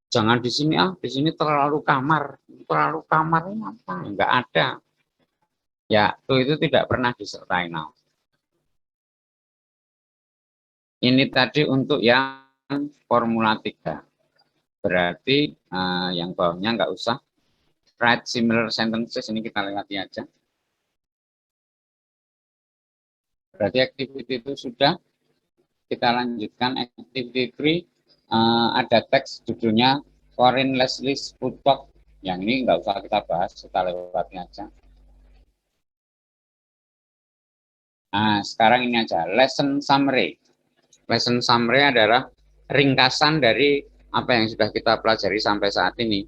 Jangan di sini di sini terlalu kamar ini apa? Nggak ada. Ya, itu tidak pernah disertai noun. Ini tadi untuk yang formula 3. Berarti yang bawahnya nggak usah. Write similar sentences, ini kita lewati aja. Berarti activity itu sudah. Kita lanjutkan activity 3. Ada teks judulnya Corinne Leslie's Food Talk. Yang ini nggak usah kita bahas, kita lewati aja. Nah, sekarang ini aja, lesson summary. Lesson summary adalah ringkasan dari apa yang sudah kita pelajari sampai saat ini.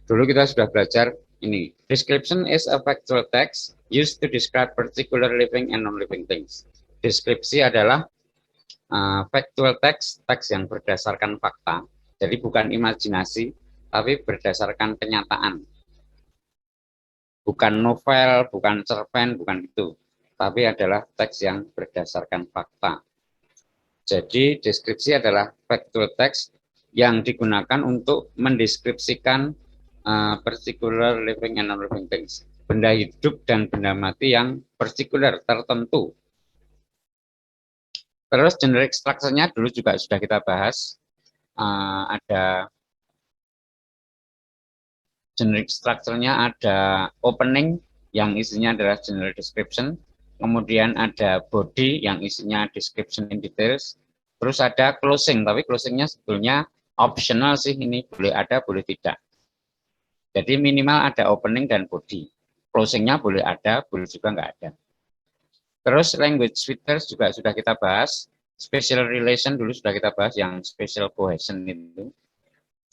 Dulu kita sudah belajar ini. Description is a factual text used to describe particular living and non-living things. Deskripsi adalah factual text, teks yang berdasarkan fakta. Jadi bukan imajinasi, tapi berdasarkan kenyataan. Bukan novel, bukan cerpen, bukan itu. Tapi adalah teks yang berdasarkan fakta. Jadi deskripsi adalah factual text yang digunakan untuk mendeskripsikan particular living and non-living things. Benda hidup dan benda mati yang particular, tertentu. Terus generic structure-nya dulu juga sudah kita bahas. Ada generic structure-nya, ada opening yang isinya adalah general description. Kemudian ada body yang isinya description in details. Terus ada closing, tapi closing-nya sebetulnya optional sih, ini boleh ada, boleh tidak. Jadi minimal ada opening dan body. Closing-nya boleh ada, boleh juga nggak ada. Terus language features juga sudah kita bahas. Special relation dulu sudah kita bahas, yang special cohesion itu.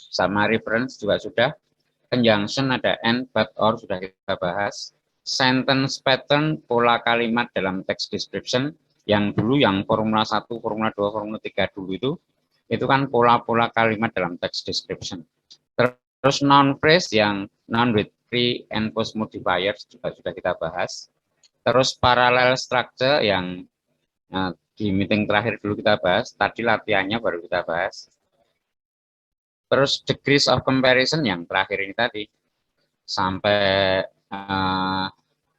Sama reference juga sudah. Conjunction ada and, but, or sudah kita bahas. Sentence pattern, pola kalimat dalam text description, yang dulu yang formula 1, formula 2, formula 3 dulu itu kan pola-pola kalimat dalam text description. Terus noun phrase yang noun with pre and post modifiers juga sudah kita bahas. Terus parallel structure yang di meeting terakhir dulu kita bahas, tadi latihannya baru kita bahas. Terus degrees of comparison yang terakhir ini tadi, sampai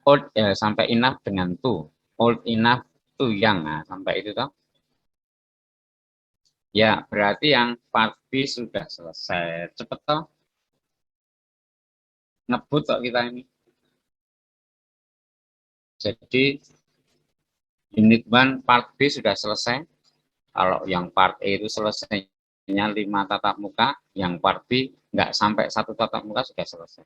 old, sampai enough dengan to, old enough to young, nah, sampai itu toh. Ya, berarti yang part B sudah selesai. Cepet toh. Ngebut kok kita ini. Jadi unit 1 part B sudah selesai. Kalau yang part A itu selesai hanya 5 tatap muka, yang part B nggak sampai 1 tatap muka sudah selesai.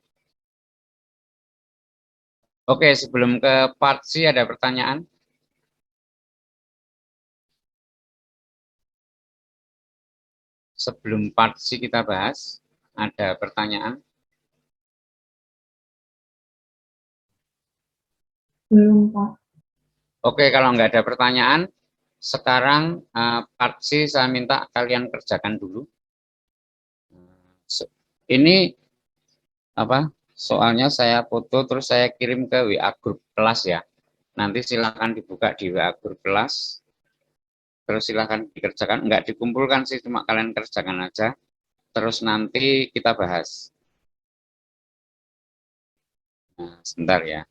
Oke, sebelum ke part C ada pertanyaan? Sebelum part C kita bahas, ada pertanyaan? Belum, Pak. Oke, kalau nggak ada pertanyaan, sekarang part C saya minta kalian kerjakan dulu. Ini apa? Soalnya saya foto terus saya kirim ke WA grup kelas ya. Nanti silakan dibuka di WA grup kelas. Terus silakan dikerjakan, nggak dikumpulkan sih, cuma kalian kerjakan aja. Terus nanti kita bahas. Nah, sebentar ya.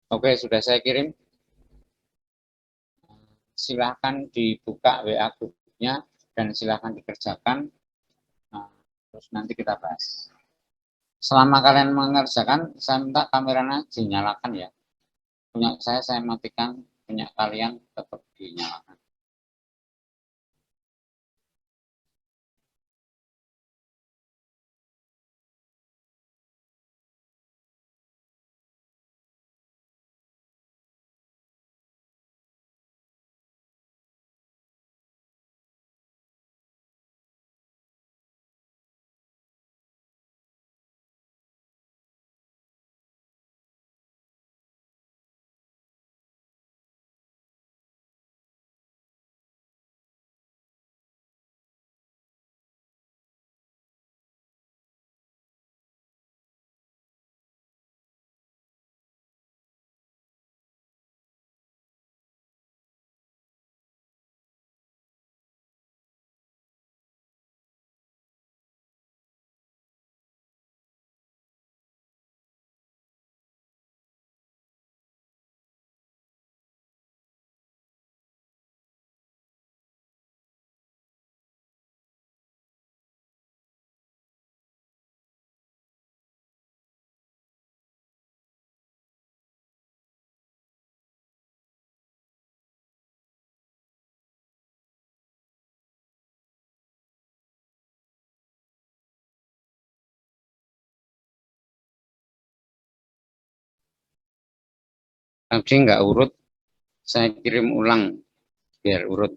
Oke, sudah saya kirim. Silahkan dibuka WA grupnya dan silahkan dikerjakan. Nah, terus nanti kita bahas. Selama kalian mengerjakan, saya minta kameranya dinyalakan ya. Punya saya matikan, punya kalian tetap dinyalakan. Tapi nggak urut, saya kirim ulang biar urut.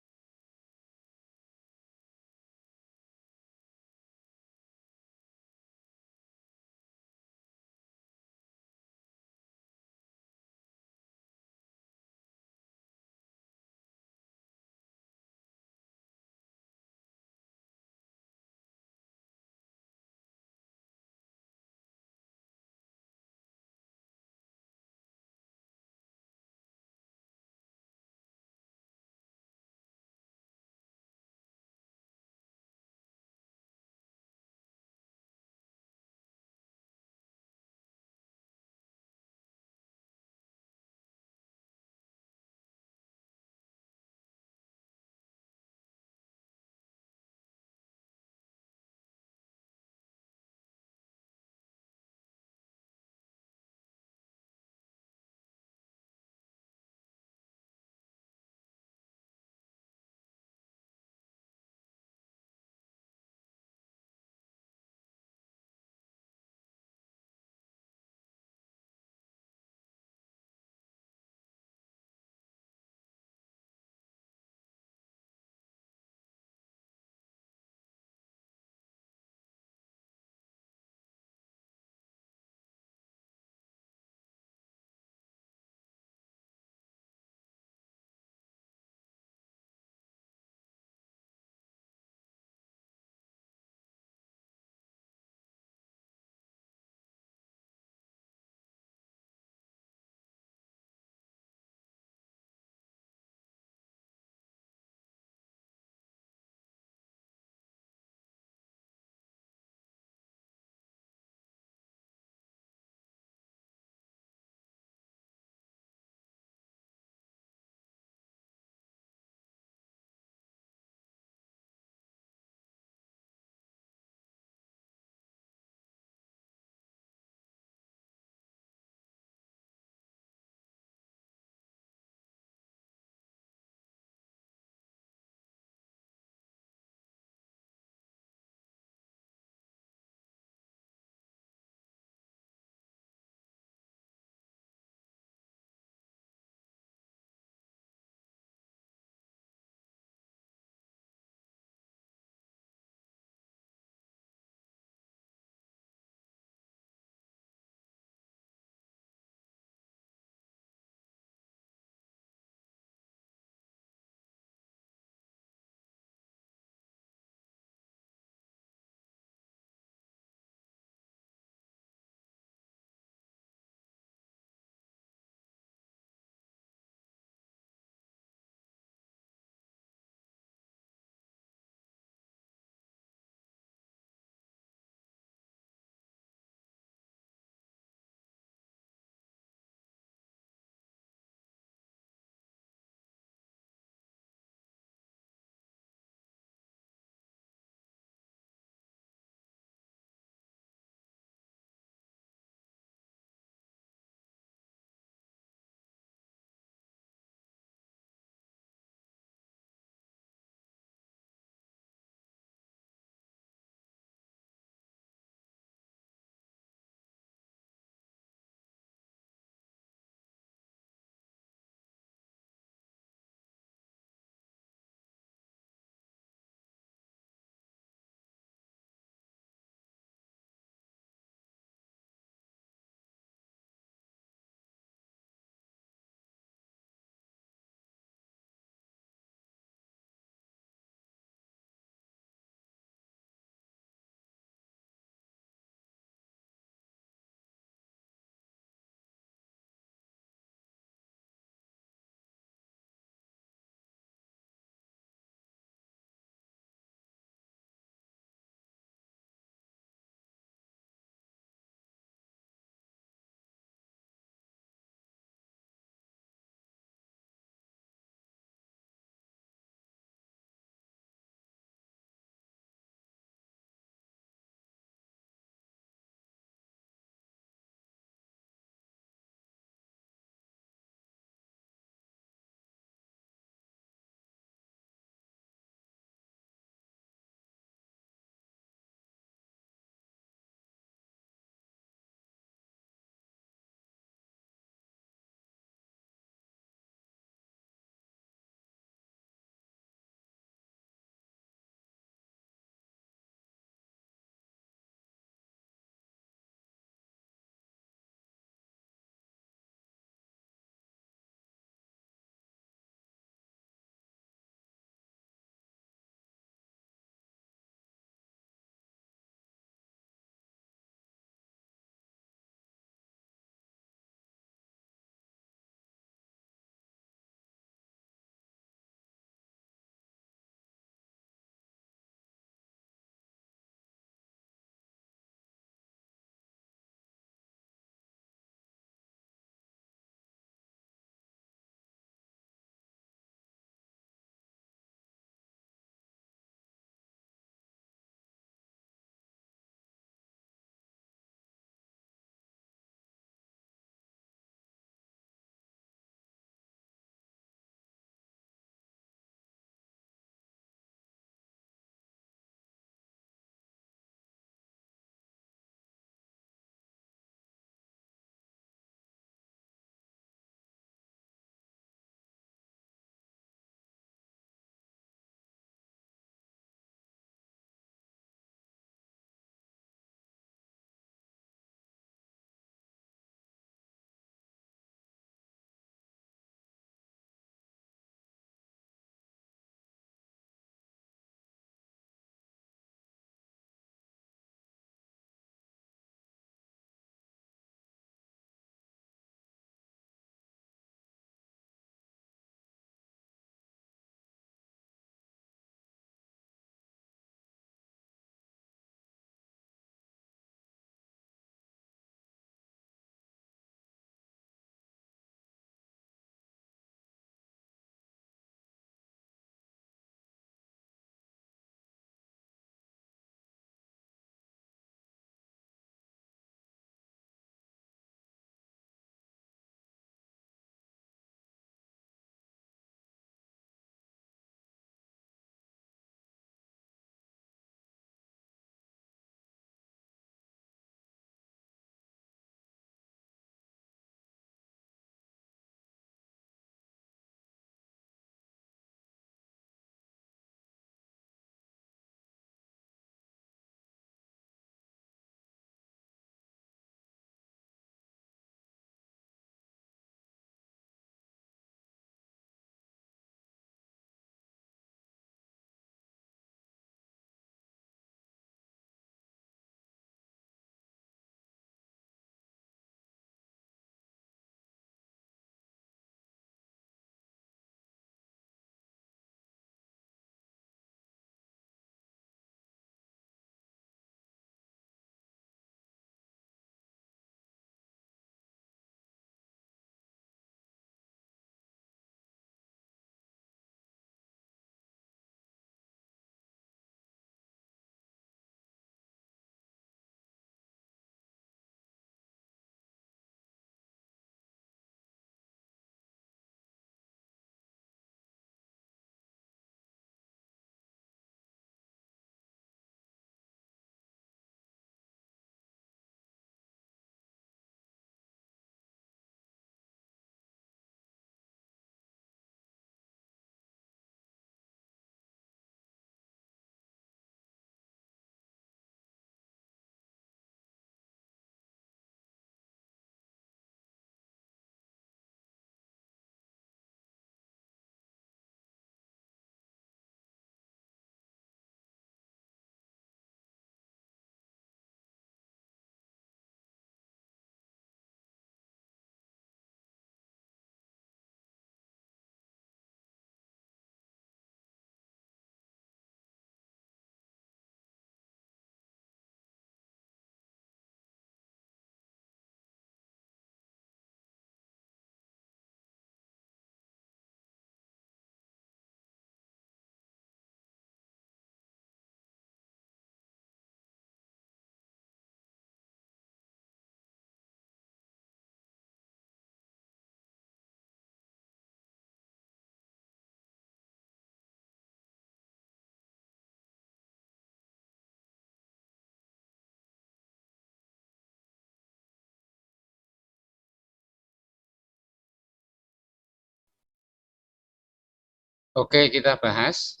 Oke, kita bahas.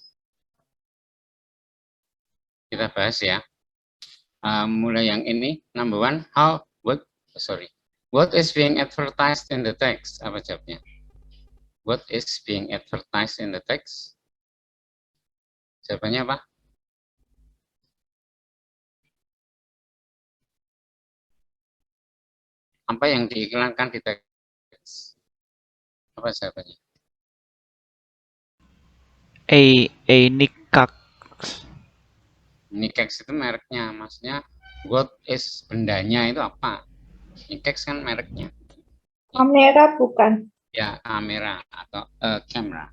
Kita bahas ya. Mulai yang ini, number one, what is being advertised in the text? Apa jawabnya? What is being advertised in the text? Jawabannya apa? Apa yang diiklankan di teks? Apa jawabannya? Nikak. Nikex itu mereknya, maksudnya what is bendanya itu apa? Nikex kan mereknya. Kamera bukan. Ya, kamera atau camera.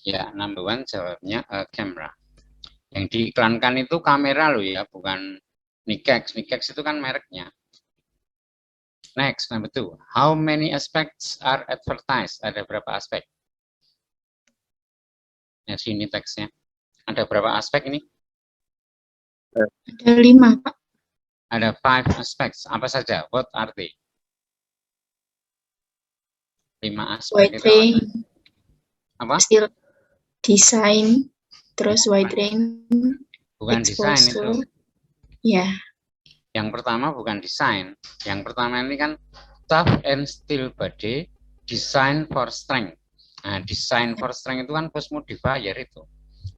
Ya, number one jawabnya camera. Yang diiklankan itu kamera loh ya, bukan Nikex. Nikex itu kan mereknya. Next, number two. How many aspects are advertised? Ada berapa aspek? Ya, sini teksnya. Ada berapa aspek ini? Ada 5, Pak. Ada 5 aspects. Apa saja? What are they? 5 aspek Wide itu range, apa? still design, terus wide range, Bukan desain itu. exposure. Ya, Yang pertama bukan desain. Yang pertama ini kan tough and still body, design for strength. Nah, design for strength itu kan post modifier itu.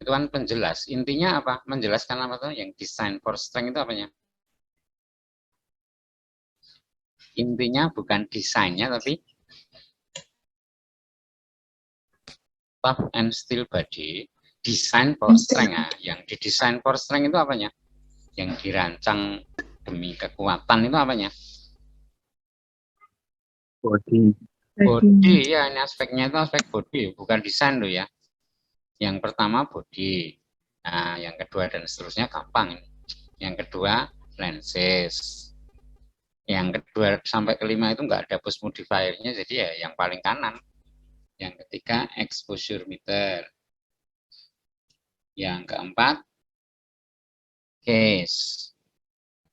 Itu kan penjelas. Intinya apa? Menjelaskan apa tuh? Yang design for strength itu apanya? Intinya bukan desainnya, tapi tough and still body, design for strength. Nah, yang didesain for strength itu apanya? Yang dirancang demi kekuatan itu apanya? Body. Body, ya ini aspeknya itu aspek body, bukan desain loh ya. Yang pertama body, nah yang kedua dan seterusnya gampang ini. Yang kedua lenses, yang kedua sampai kelima itu nggak ada post modifiernya, jadi ya yang paling kanan. Yang ketiga exposure meter, yang keempat case,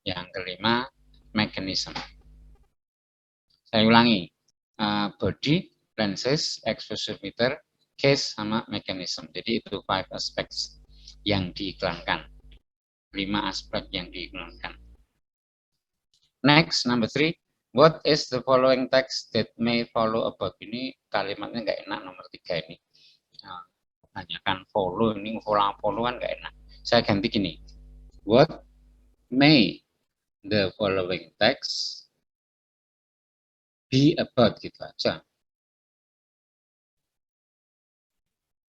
yang kelima mechanism. Saya ulangi, body, lenses, exposure meter, case, sama mechanism. Jadi itu 5 aspects yang diiklankan. 5 aspek yang diiklankan. Next, number 3. What is the following text that may follow above? Ini kalimatnya nggak enak, nomor 3 ini. Tanyakan follow, ini follow kan nggak enak. Saya ganti gini. What may the following text be about, gitu aja.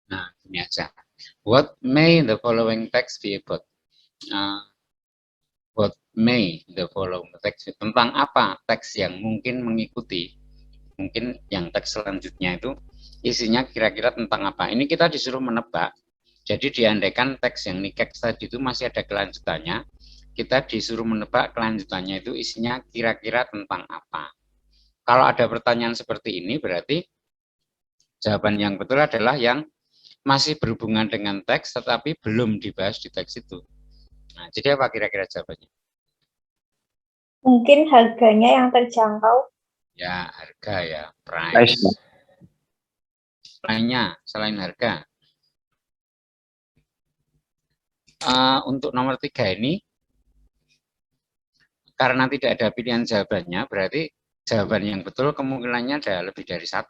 Nah, ini aja. What may the following text be about? What may the following text be? Tentang apa teks yang mungkin mengikuti? Mungkin yang teks selanjutnya itu isinya kira-kira tentang apa? Ini kita disuruh menebak. Jadi diandaikan teks yang Nikex tadi itu masih ada kelanjutannya, kita disuruh menebak kelanjutannya itu isinya kira-kira tentang apa. Kalau ada pertanyaan seperti ini, berarti jawaban yang betul adalah yang masih berhubungan dengan teks, tetapi belum dibahas di teks itu. Nah, jadi apa kira-kira jawabannya? Mungkin harganya yang terjangkau. Ya, harga ya, price. Lainnya, selain harga. Untuk nomor 3 ini, karena tidak ada pilihan jawabannya, berarti jawaban yang betul kemungkinannya ada lebih dari 1.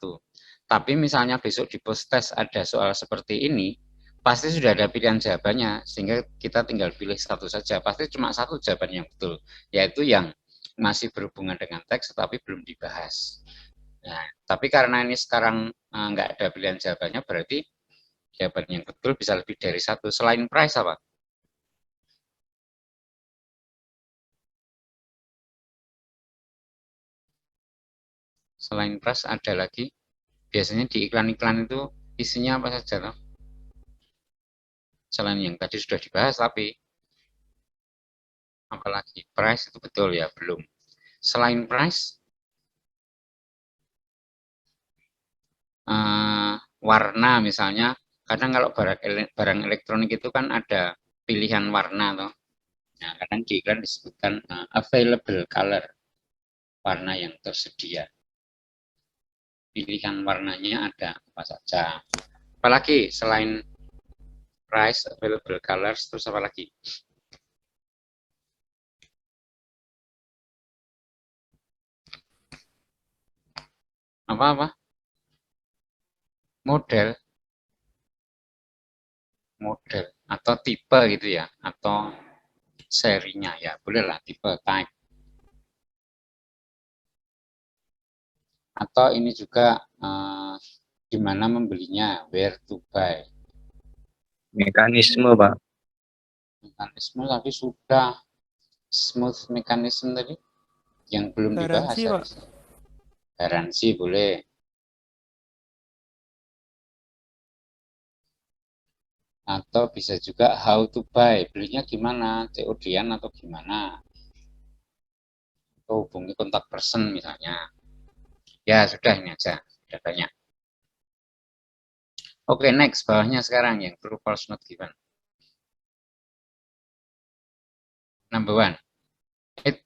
Tapi misalnya besok di post test ada soal seperti ini, pasti sudah ada pilihan jawabannya, sehingga kita tinggal pilih satu saja. Pasti cuma satu jawaban yang betul, yaitu yang masih berhubungan dengan teks tetapi belum dibahas. Nah, tapi karena ini sekarang nggak ada pilihan jawabannya, berarti jawaban yang betul bisa lebih dari 1. Selain price apa? Selain price ada lagi. Biasanya di iklan-iklan itu isinya apa saja toh? Selain yang tadi sudah dibahas, tapi apalagi price itu betul ya, belum. Selain price, warna misalnya, kadang kalau barang elektronik itu kan ada pilihan warna toh. Nah, kadang di iklan disebutkan available color, warna yang tersedia. pilihan warnanya ada apa saja. Apalagi selain price, available colors, terus apa lagi? Apa-apa? Model atau tipe gitu ya, atau serinya ya, bolehlah tipe, type. Atau ini juga di mana membelinya, where to buy. Mekanisme, Pak. Mekanisme tadi sudah, smooth mechanism tadi, yang belum dibahas. Garansi, Pak. Garansi boleh. Atau bisa juga how to buy, belinya gimana, COD-an atau gimana, atau hubungi kontak person misalnya. Ya sudah, ini aja, sudah banyak. Oke, next, bawahnya sekarang yang true false not given. Number one, it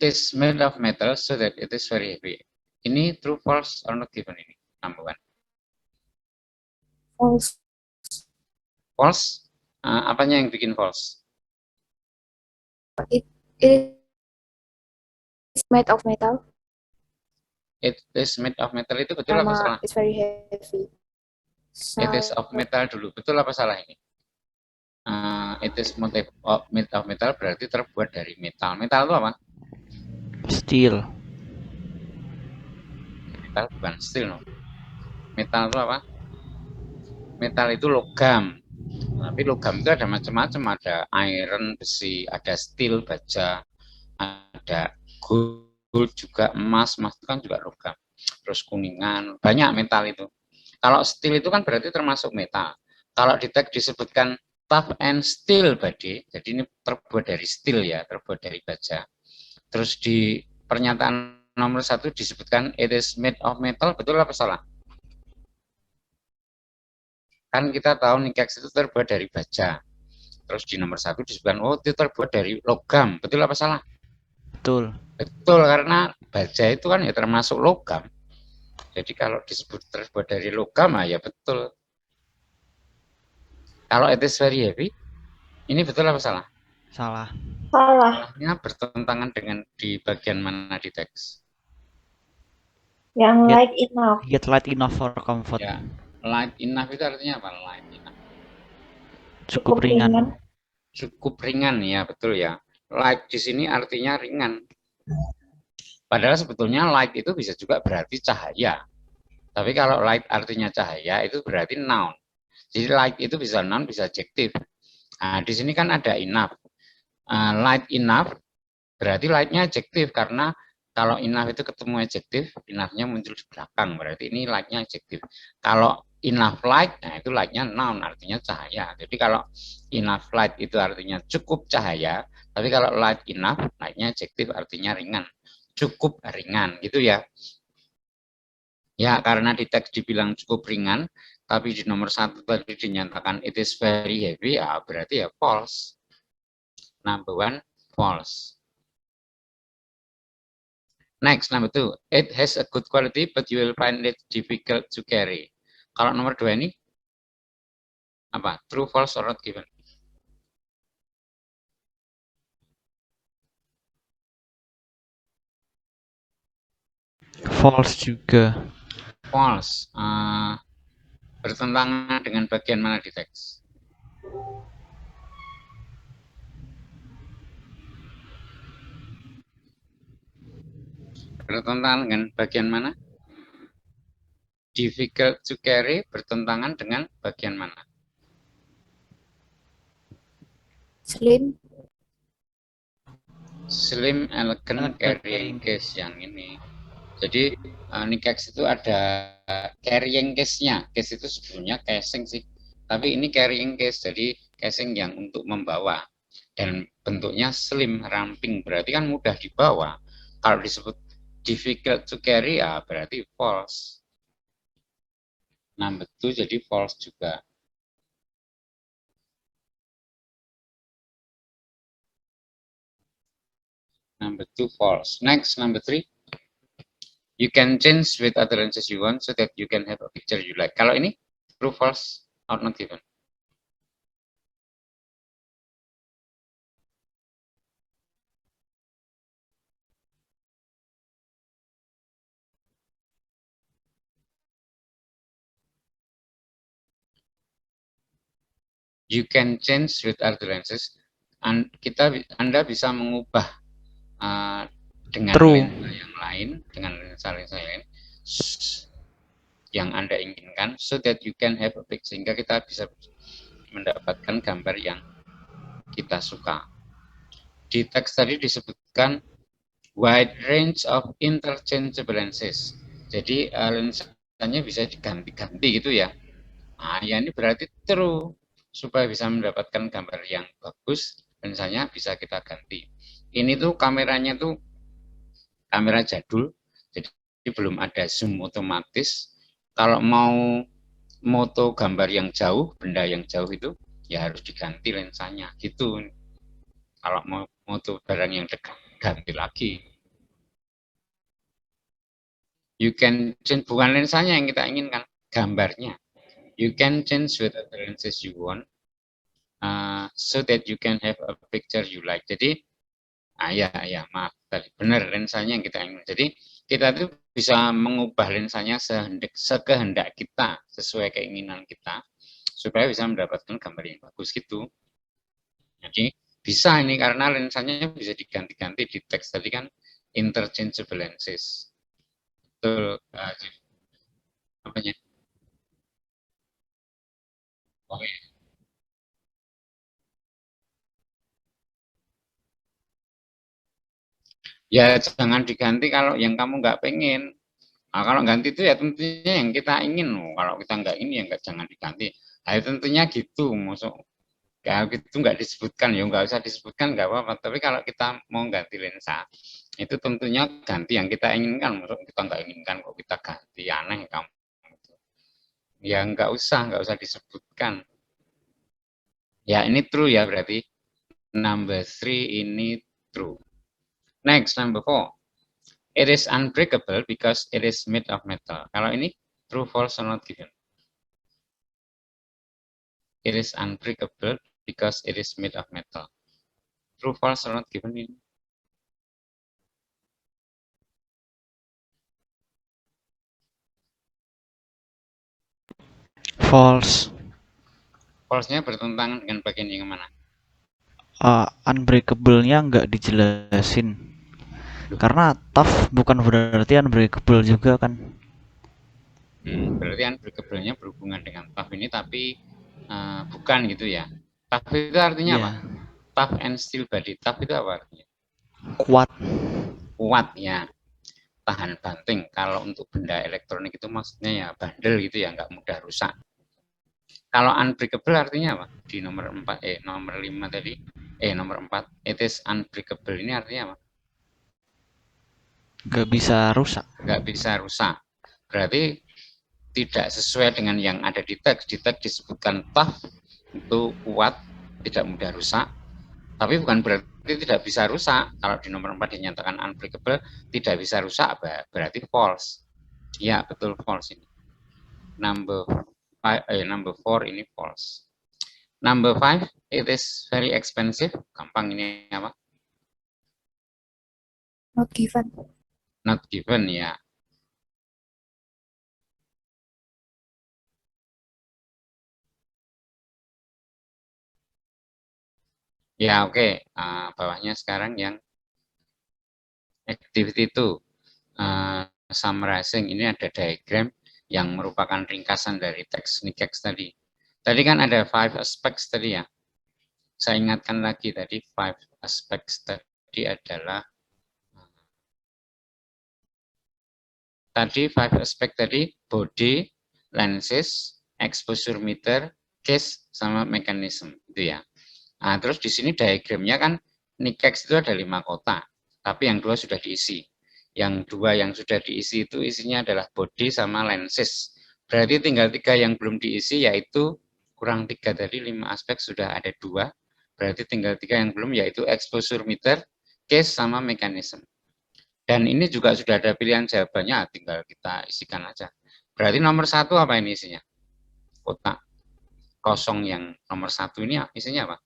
is made of metal so that it is very heavy. Ini true false or not given ini, number one. False. False, apanya yang bikin false? It is made of metal. It is made of metal itu betul apa salah? It's very heavy. It is of metal dulu, betul apa salah ini? It is made of metal berarti terbuat dari metal. Metal itu apa? Steel. Metal bukan steel, no. Metal itu apa? Metal itu logam. Tapi logam itu ada macam-macam, ada iron, besi, ada steel, baja, ada gold juga, emas itu kan juga logam. Terus kuningan, banyak metal itu. Kalau steel itu kan berarti termasuk metal. Kalau di tag disebutkan tough and steel body, jadi ini terbuat dari steel ya, terbuat dari baja. Terus di pernyataan nomor 1 disebutkan it is made of metal, betul apa salah? Kan kita tahu Nikex itu terbuat dari baja. Terus di nomor 1 disebutkan, oh itu terbuat dari logam, betul apa salah? Betul. Betul, karena baja itu kan ya termasuk logam. Jadi kalau disebut terbuat dari logam, ya betul. Kalau it is very heavy, ini betul apa salah? Salah. Salah. Salahnya bertentangan dengan di bagian mana di teks? Yang Get- light enough. Get light enough for comfort. Ya, light enough itu artinya apa? Light enough. Cukup ringan. Cukup ringan, ya betul ya. Light di sini artinya ringan. Padahal sebetulnya light itu bisa juga berarti cahaya. Tapi kalau light artinya cahaya itu berarti noun. Jadi light itu bisa noun, bisa adjektif. Nah, di sini kan ada enough. Light enough berarti lightnya adjektif, karena kalau enough itu ketemu adjektif, enough-nya muncul di belakang, berarti ini lightnya adjektif. Kalau enough light, nah itu lightnya noun, artinya cahaya. Jadi kalau enough light itu artinya cukup cahaya, tapi kalau light enough, lightnya adjektif, artinya ringan. Cukup ringan, gitu ya. Ya, karena di teks dibilang cukup ringan, tapi di nomor 1 tadi dinyatakan it is very heavy, ya berarti ya false. Number 1, false. Next, number 2, it has a good quality, but you will find it difficult to carry. Kalau nomor 2 ini, apa? True, false, or not given? False juga. False. Bertentangan dengan bagian mana di teks? Bertentangan dengan bagian mana? Difficult to carry bertentangan dengan bagian mana? Slim. Slim, elegant, carrying case yang ini. Jadi Nikex itu ada carrying case-nya. Case itu sebetulnya casing sih. Tapi ini carrying case, jadi casing yang untuk membawa. Dan bentuknya slim, ramping, berarti kan mudah dibawa. Kalau disebut difficult to carry, ya berarti false. Number 2 jadi false juga. Number 2 false. Next, number 3. You can change with other lenses you want so that you can have a picture you like. Kalau ini true, false, or not given. You can change with other lenses. Anda bisa mengubah dengan True. lensa yang lain, dengan lensa-lensa lain yang Anda inginkan, so that you can have a picture, sehingga kita bisa mendapatkan gambar yang kita suka. Di teks tadi disebutkan wide range of interchangeable lenses. Jadi lensanya bisa diganti-ganti gitu ya. Nah, ya ini berarti true. Supaya bisa mendapatkan gambar yang bagus, lensanya bisa kita ganti. Ini tuh kameranya tuh kamera jadul, jadi belum ada zoom otomatis. Kalau mau moto gambar yang jauh, benda yang jauh itu, ya harus diganti lensanya, gitu. Kalau mau moto barang yang dekat, ganti lagi. You can change, bukan lensanya yang kita inginkan, gambarnya. You can change with other lenses you want, so that you can have a picture you like. Jadi, ya maaf tadi benar, lensanya yang kita ingin. Jadi kita tuh bisa mengubah lensanya sekehendak kita, sesuai keinginan kita, supaya bisa mendapatkan gambar yang bagus gitu. Jadi bisa ini karena lensanya bisa diganti-ganti. Di teks tadi kan interchangeable lenses. Betul, apanya? Oke. Ya jangan diganti kalau yang kamu nggak pengen. Nah, kalau ganti itu ya tentunya yang kita ingin. Kalau kita nggak ini ya jangan diganti. Nah, tentunya gitu. Masuk kalau gitu nggak disebutkan ya nggak usah disebutkan nggak apa-apa. Tapi kalau kita mau ganti lensa itu tentunya ganti yang kita inginkan. Masuk kita nggak inginkan kok kita ganti, aneh kamu. Ya nggak usah disebutkan. Ya ini true ya berarti. Number 3 ini true. Next, number 4. It is unbreakable because it is made of metal. Kalau ini true, false, or not given. It is unbreakable because it is made of metal. True, false, or not given ini. False. False-nya bertentangan dengan bagian yang mana? Unbreakable-nya nggak dijelasin. Karena tough bukan berarti unbreakable juga kan. Berarti unbreakable-nya berhubungan dengan tough ini, tapi bukan gitu ya. Tough itu artinya apa? Tough and steel body. Tough itu apa artinya? Kuat. Kuat ya. Tahan banting. Kalau untuk benda elektronik itu maksudnya ya bandel gitu ya, nggak mudah rusak. Kalau unbreakable artinya apa? Di nomor 4, nomor 5 tadi, nomor 4, it is unbreakable ini artinya apa? Nggak bisa rusak. Nggak bisa rusak. Berarti tidak sesuai dengan yang ada di teks. Di teks disebutkan tough, itu kuat, tidak mudah rusak. Tapi bukan berarti tidak bisa rusak. Kalau di nomor 4 dinyatakan unbreakable, tidak bisa rusak, berarti false. Ya, betul false ini. Number 4 ini false. Number 5, it is very expensive. Gampang ini apa? Not given. Not given ya. Ya oke. Bawahnya sekarang yang activity itu summarizing. Ini ada diagram yang merupakan ringkasan dari teks NICEX tadi. Tadi kan ada 5 aspects tadi ya. Saya ingatkan lagi tadi 5 aspects tadi adalah tadi 5 aspect tadi body, lenses, exposure meter, case, sama mechanism itu ya. Nah, terus di sini diagramnya kan NICEX itu ada 5 kotak, tapi yang 2 sudah diisi. Yang 2 yang sudah diisi itu isinya adalah body sama lenses. Berarti tinggal 3 yang belum diisi, yaitu kurang 3 tadi 5 aspek sudah ada 2. Berarti tinggal 3 yang belum, yaitu exposure meter, case, sama mechanism. Dan ini juga sudah ada pilihan jawabannya, tinggal kita isikan aja. Berarti nomor 1 apa ini isinya? Kotak kosong yang nomor 1 ini isinya apa?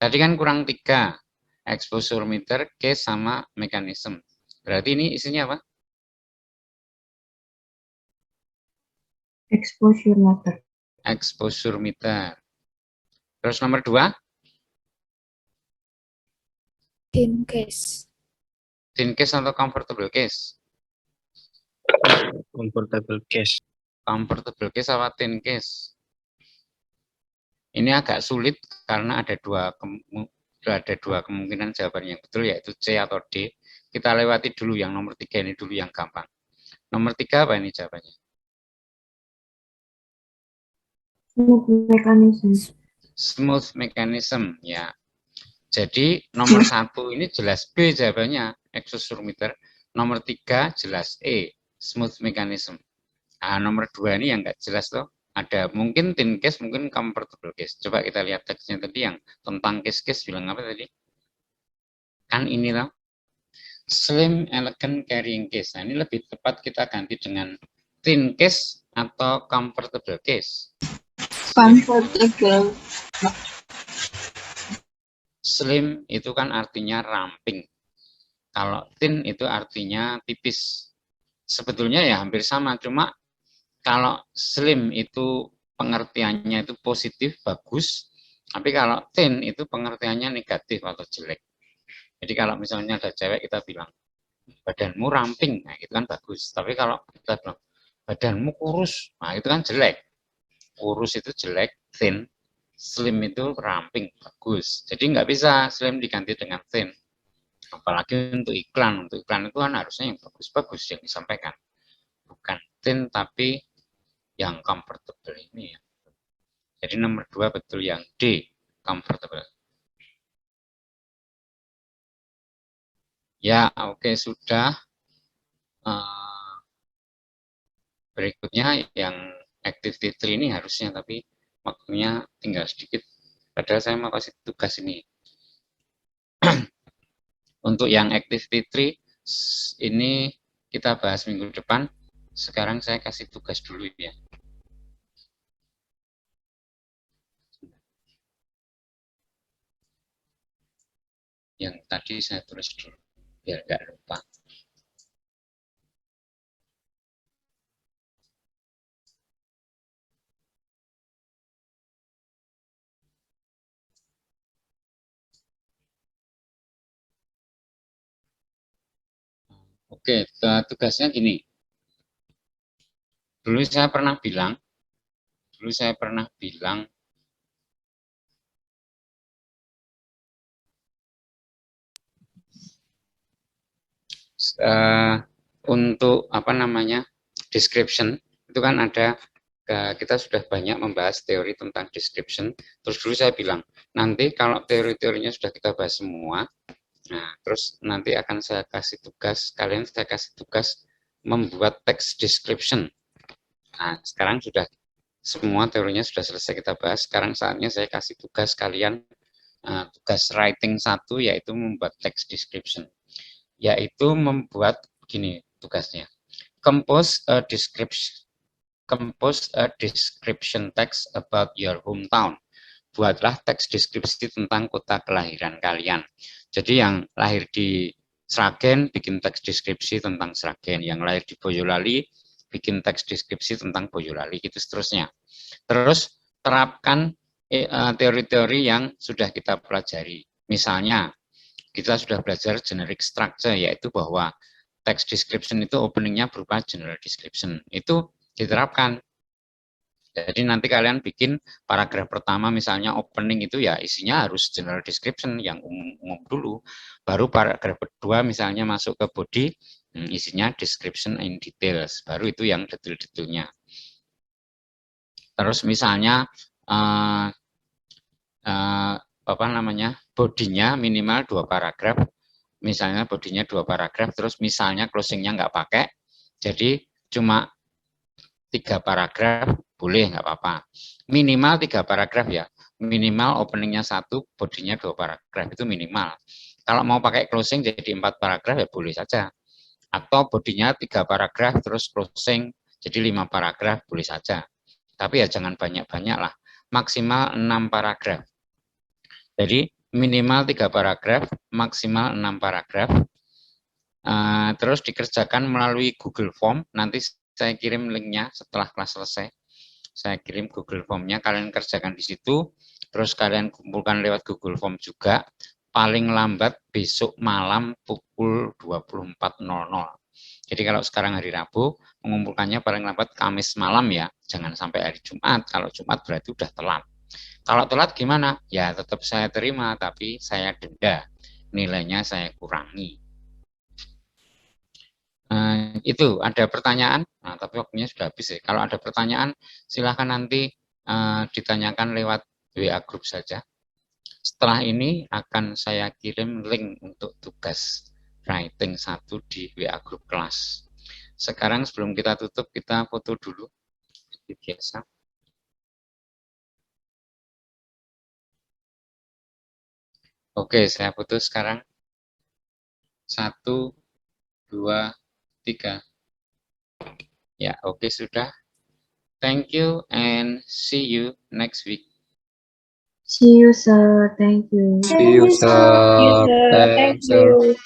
Tadi kan kurang 3, exposure meter, case, sama mekanisme. Berarti ini isinya apa? Exposure meter. Exposure meter. Terus nomor 2? Thin case. Thin case atau comfortable case? Comfortable case. Comfortable case apa thin case? Ini agak sulit karena ada dua kemungkinan jawaban yang betul, yaitu C atau D. Kita lewati dulu yang nomor 3 ini dulu yang gampang. Nomor 3 apa ini jawabannya? Smooth mechanism. Smooth mechanism, ya. Jadi nomor 1 ini jelas B jawabannya, exposure meter. Nomor 3 jelas E, smooth mechanism. Nah, nomor 2 ini yang nggak jelas loh. Ada mungkin thin case, mungkin comfortable case. Coba kita lihat teksnya tadi yang tentang case-case bilang apa tadi? Kan ini loh. Slim elegant carrying case. Nah, ini lebih tepat kita ganti dengan thin case atau comfortable case. Comfortable. Slim itu kan artinya ramping. Kalau thin itu artinya tipis. Sebetulnya ya hampir sama, cuma kalau slim itu pengertiannya itu positif, bagus. Tapi kalau thin itu pengertiannya negatif atau jelek. Jadi kalau misalnya ada cewek kita bilang, badanmu ramping, nah itu kan bagus. Tapi kalau kita bilang, badanmu kurus, nah itu kan jelek. Kurus itu jelek, thin. Slim itu ramping, bagus. Jadi nggak bisa slim diganti dengan thin. Apalagi untuk iklan. Untuk iklan itu kan harusnya yang bagus-bagus yang disampaikan. Bukan thin, tapi yang comfortable ini. Ya. Jadi nomor 2 betul yang D, comfortable. Ya, oke, sudah. Berikutnya yang activity 3 ini harusnya, tapi waktunya tinggal sedikit. Padahal saya mau kasih tugas ini. Untuk yang activity 3 ini kita bahas minggu depan. Sekarang saya kasih tugas dulu ya. Yang tadi saya tulis dulu biar nggak lupa. Oke, tugasnya gini. Dulu saya pernah bilang untuk apa namanya description itu kan ada, kita sudah banyak membahas teori tentang description. Terus dulu saya bilang nanti kalau teori-teorinya sudah kita bahas semua, nah terus nanti akan saya kasih tugas kalian, saya kasih tugas membuat text description. Nah sekarang sudah semua teorinya sudah selesai kita bahas. Sekarang saatnya saya kasih tugas kalian, tugas writing 1, yaitu membuat text description. Yaitu membuat gini tugasnya. Compose a description text about your hometown. Buatlah teks deskripsi tentang kota kelahiran kalian. Jadi yang lahir di Sragen bikin teks deskripsi tentang Sragen, yang lahir di Boyolali bikin teks deskripsi tentang Boyolali, gitu seterusnya. Terus terapkan teori-teori yang sudah kita pelajari. Misalnya kita sudah belajar generic structure, yaitu bahwa text description itu openingnya berupa general description. Itu diterapkan. Jadi nanti kalian bikin paragraf pertama misalnya opening itu ya isinya harus general description yang umum dulu. Baru paragraf kedua misalnya masuk ke body, isinya description in details. Baru itu yang detail-detailnya. Terus misalnya bodinya minimal 2 paragraf, misalnya bodinya 2 paragraf, terus misalnya closingnya nggak pakai, jadi cuma 3 paragraf, boleh nggak apa-apa. Minimal 3 paragraf ya, minimal openingnya 1, bodinya 2 paragraf, itu minimal. Kalau mau pakai closing jadi 4 paragraf ya boleh saja. Atau bodinya 3 paragraf terus closing jadi 5 paragraf boleh saja. Tapi ya jangan banyak-banyak lah. Maksimal 6 paragraf. Jadi minimal 3 paragraf, maksimal 6 paragraf. Terus dikerjakan melalui Google Form. Nanti saya kirim linknya setelah kelas selesai. Saya kirim Google Form-nya, kalian kerjakan di situ. Terus kalian kumpulkan lewat Google Form juga. Paling lambat besok malam pukul 24.00. Jadi kalau sekarang hari Rabu, mengumpulkannya paling lambat Kamis malam ya. Jangan sampai hari Jumat. Kalau Jumat berarti udah telat. Kalau telat gimana? Ya tetap saya terima, tapi saya denda. Nilainya saya kurangi. Itu ada pertanyaan, nah, tapi waktunya sudah habis ya. Kalau ada pertanyaan silahkan nanti ditanyakan lewat WA grup saja. Setelah ini akan saya kirim link untuk tugas writing 1 di WA grup kelas. Sekarang sebelum kita tutup kita foto dulu seperti biasa. Oke, saya foto sekarang. 1, 2, 3. Ya, oke sudah. Thank you and see you next week. See you, sir. Thank you. See you, sir. Thank you.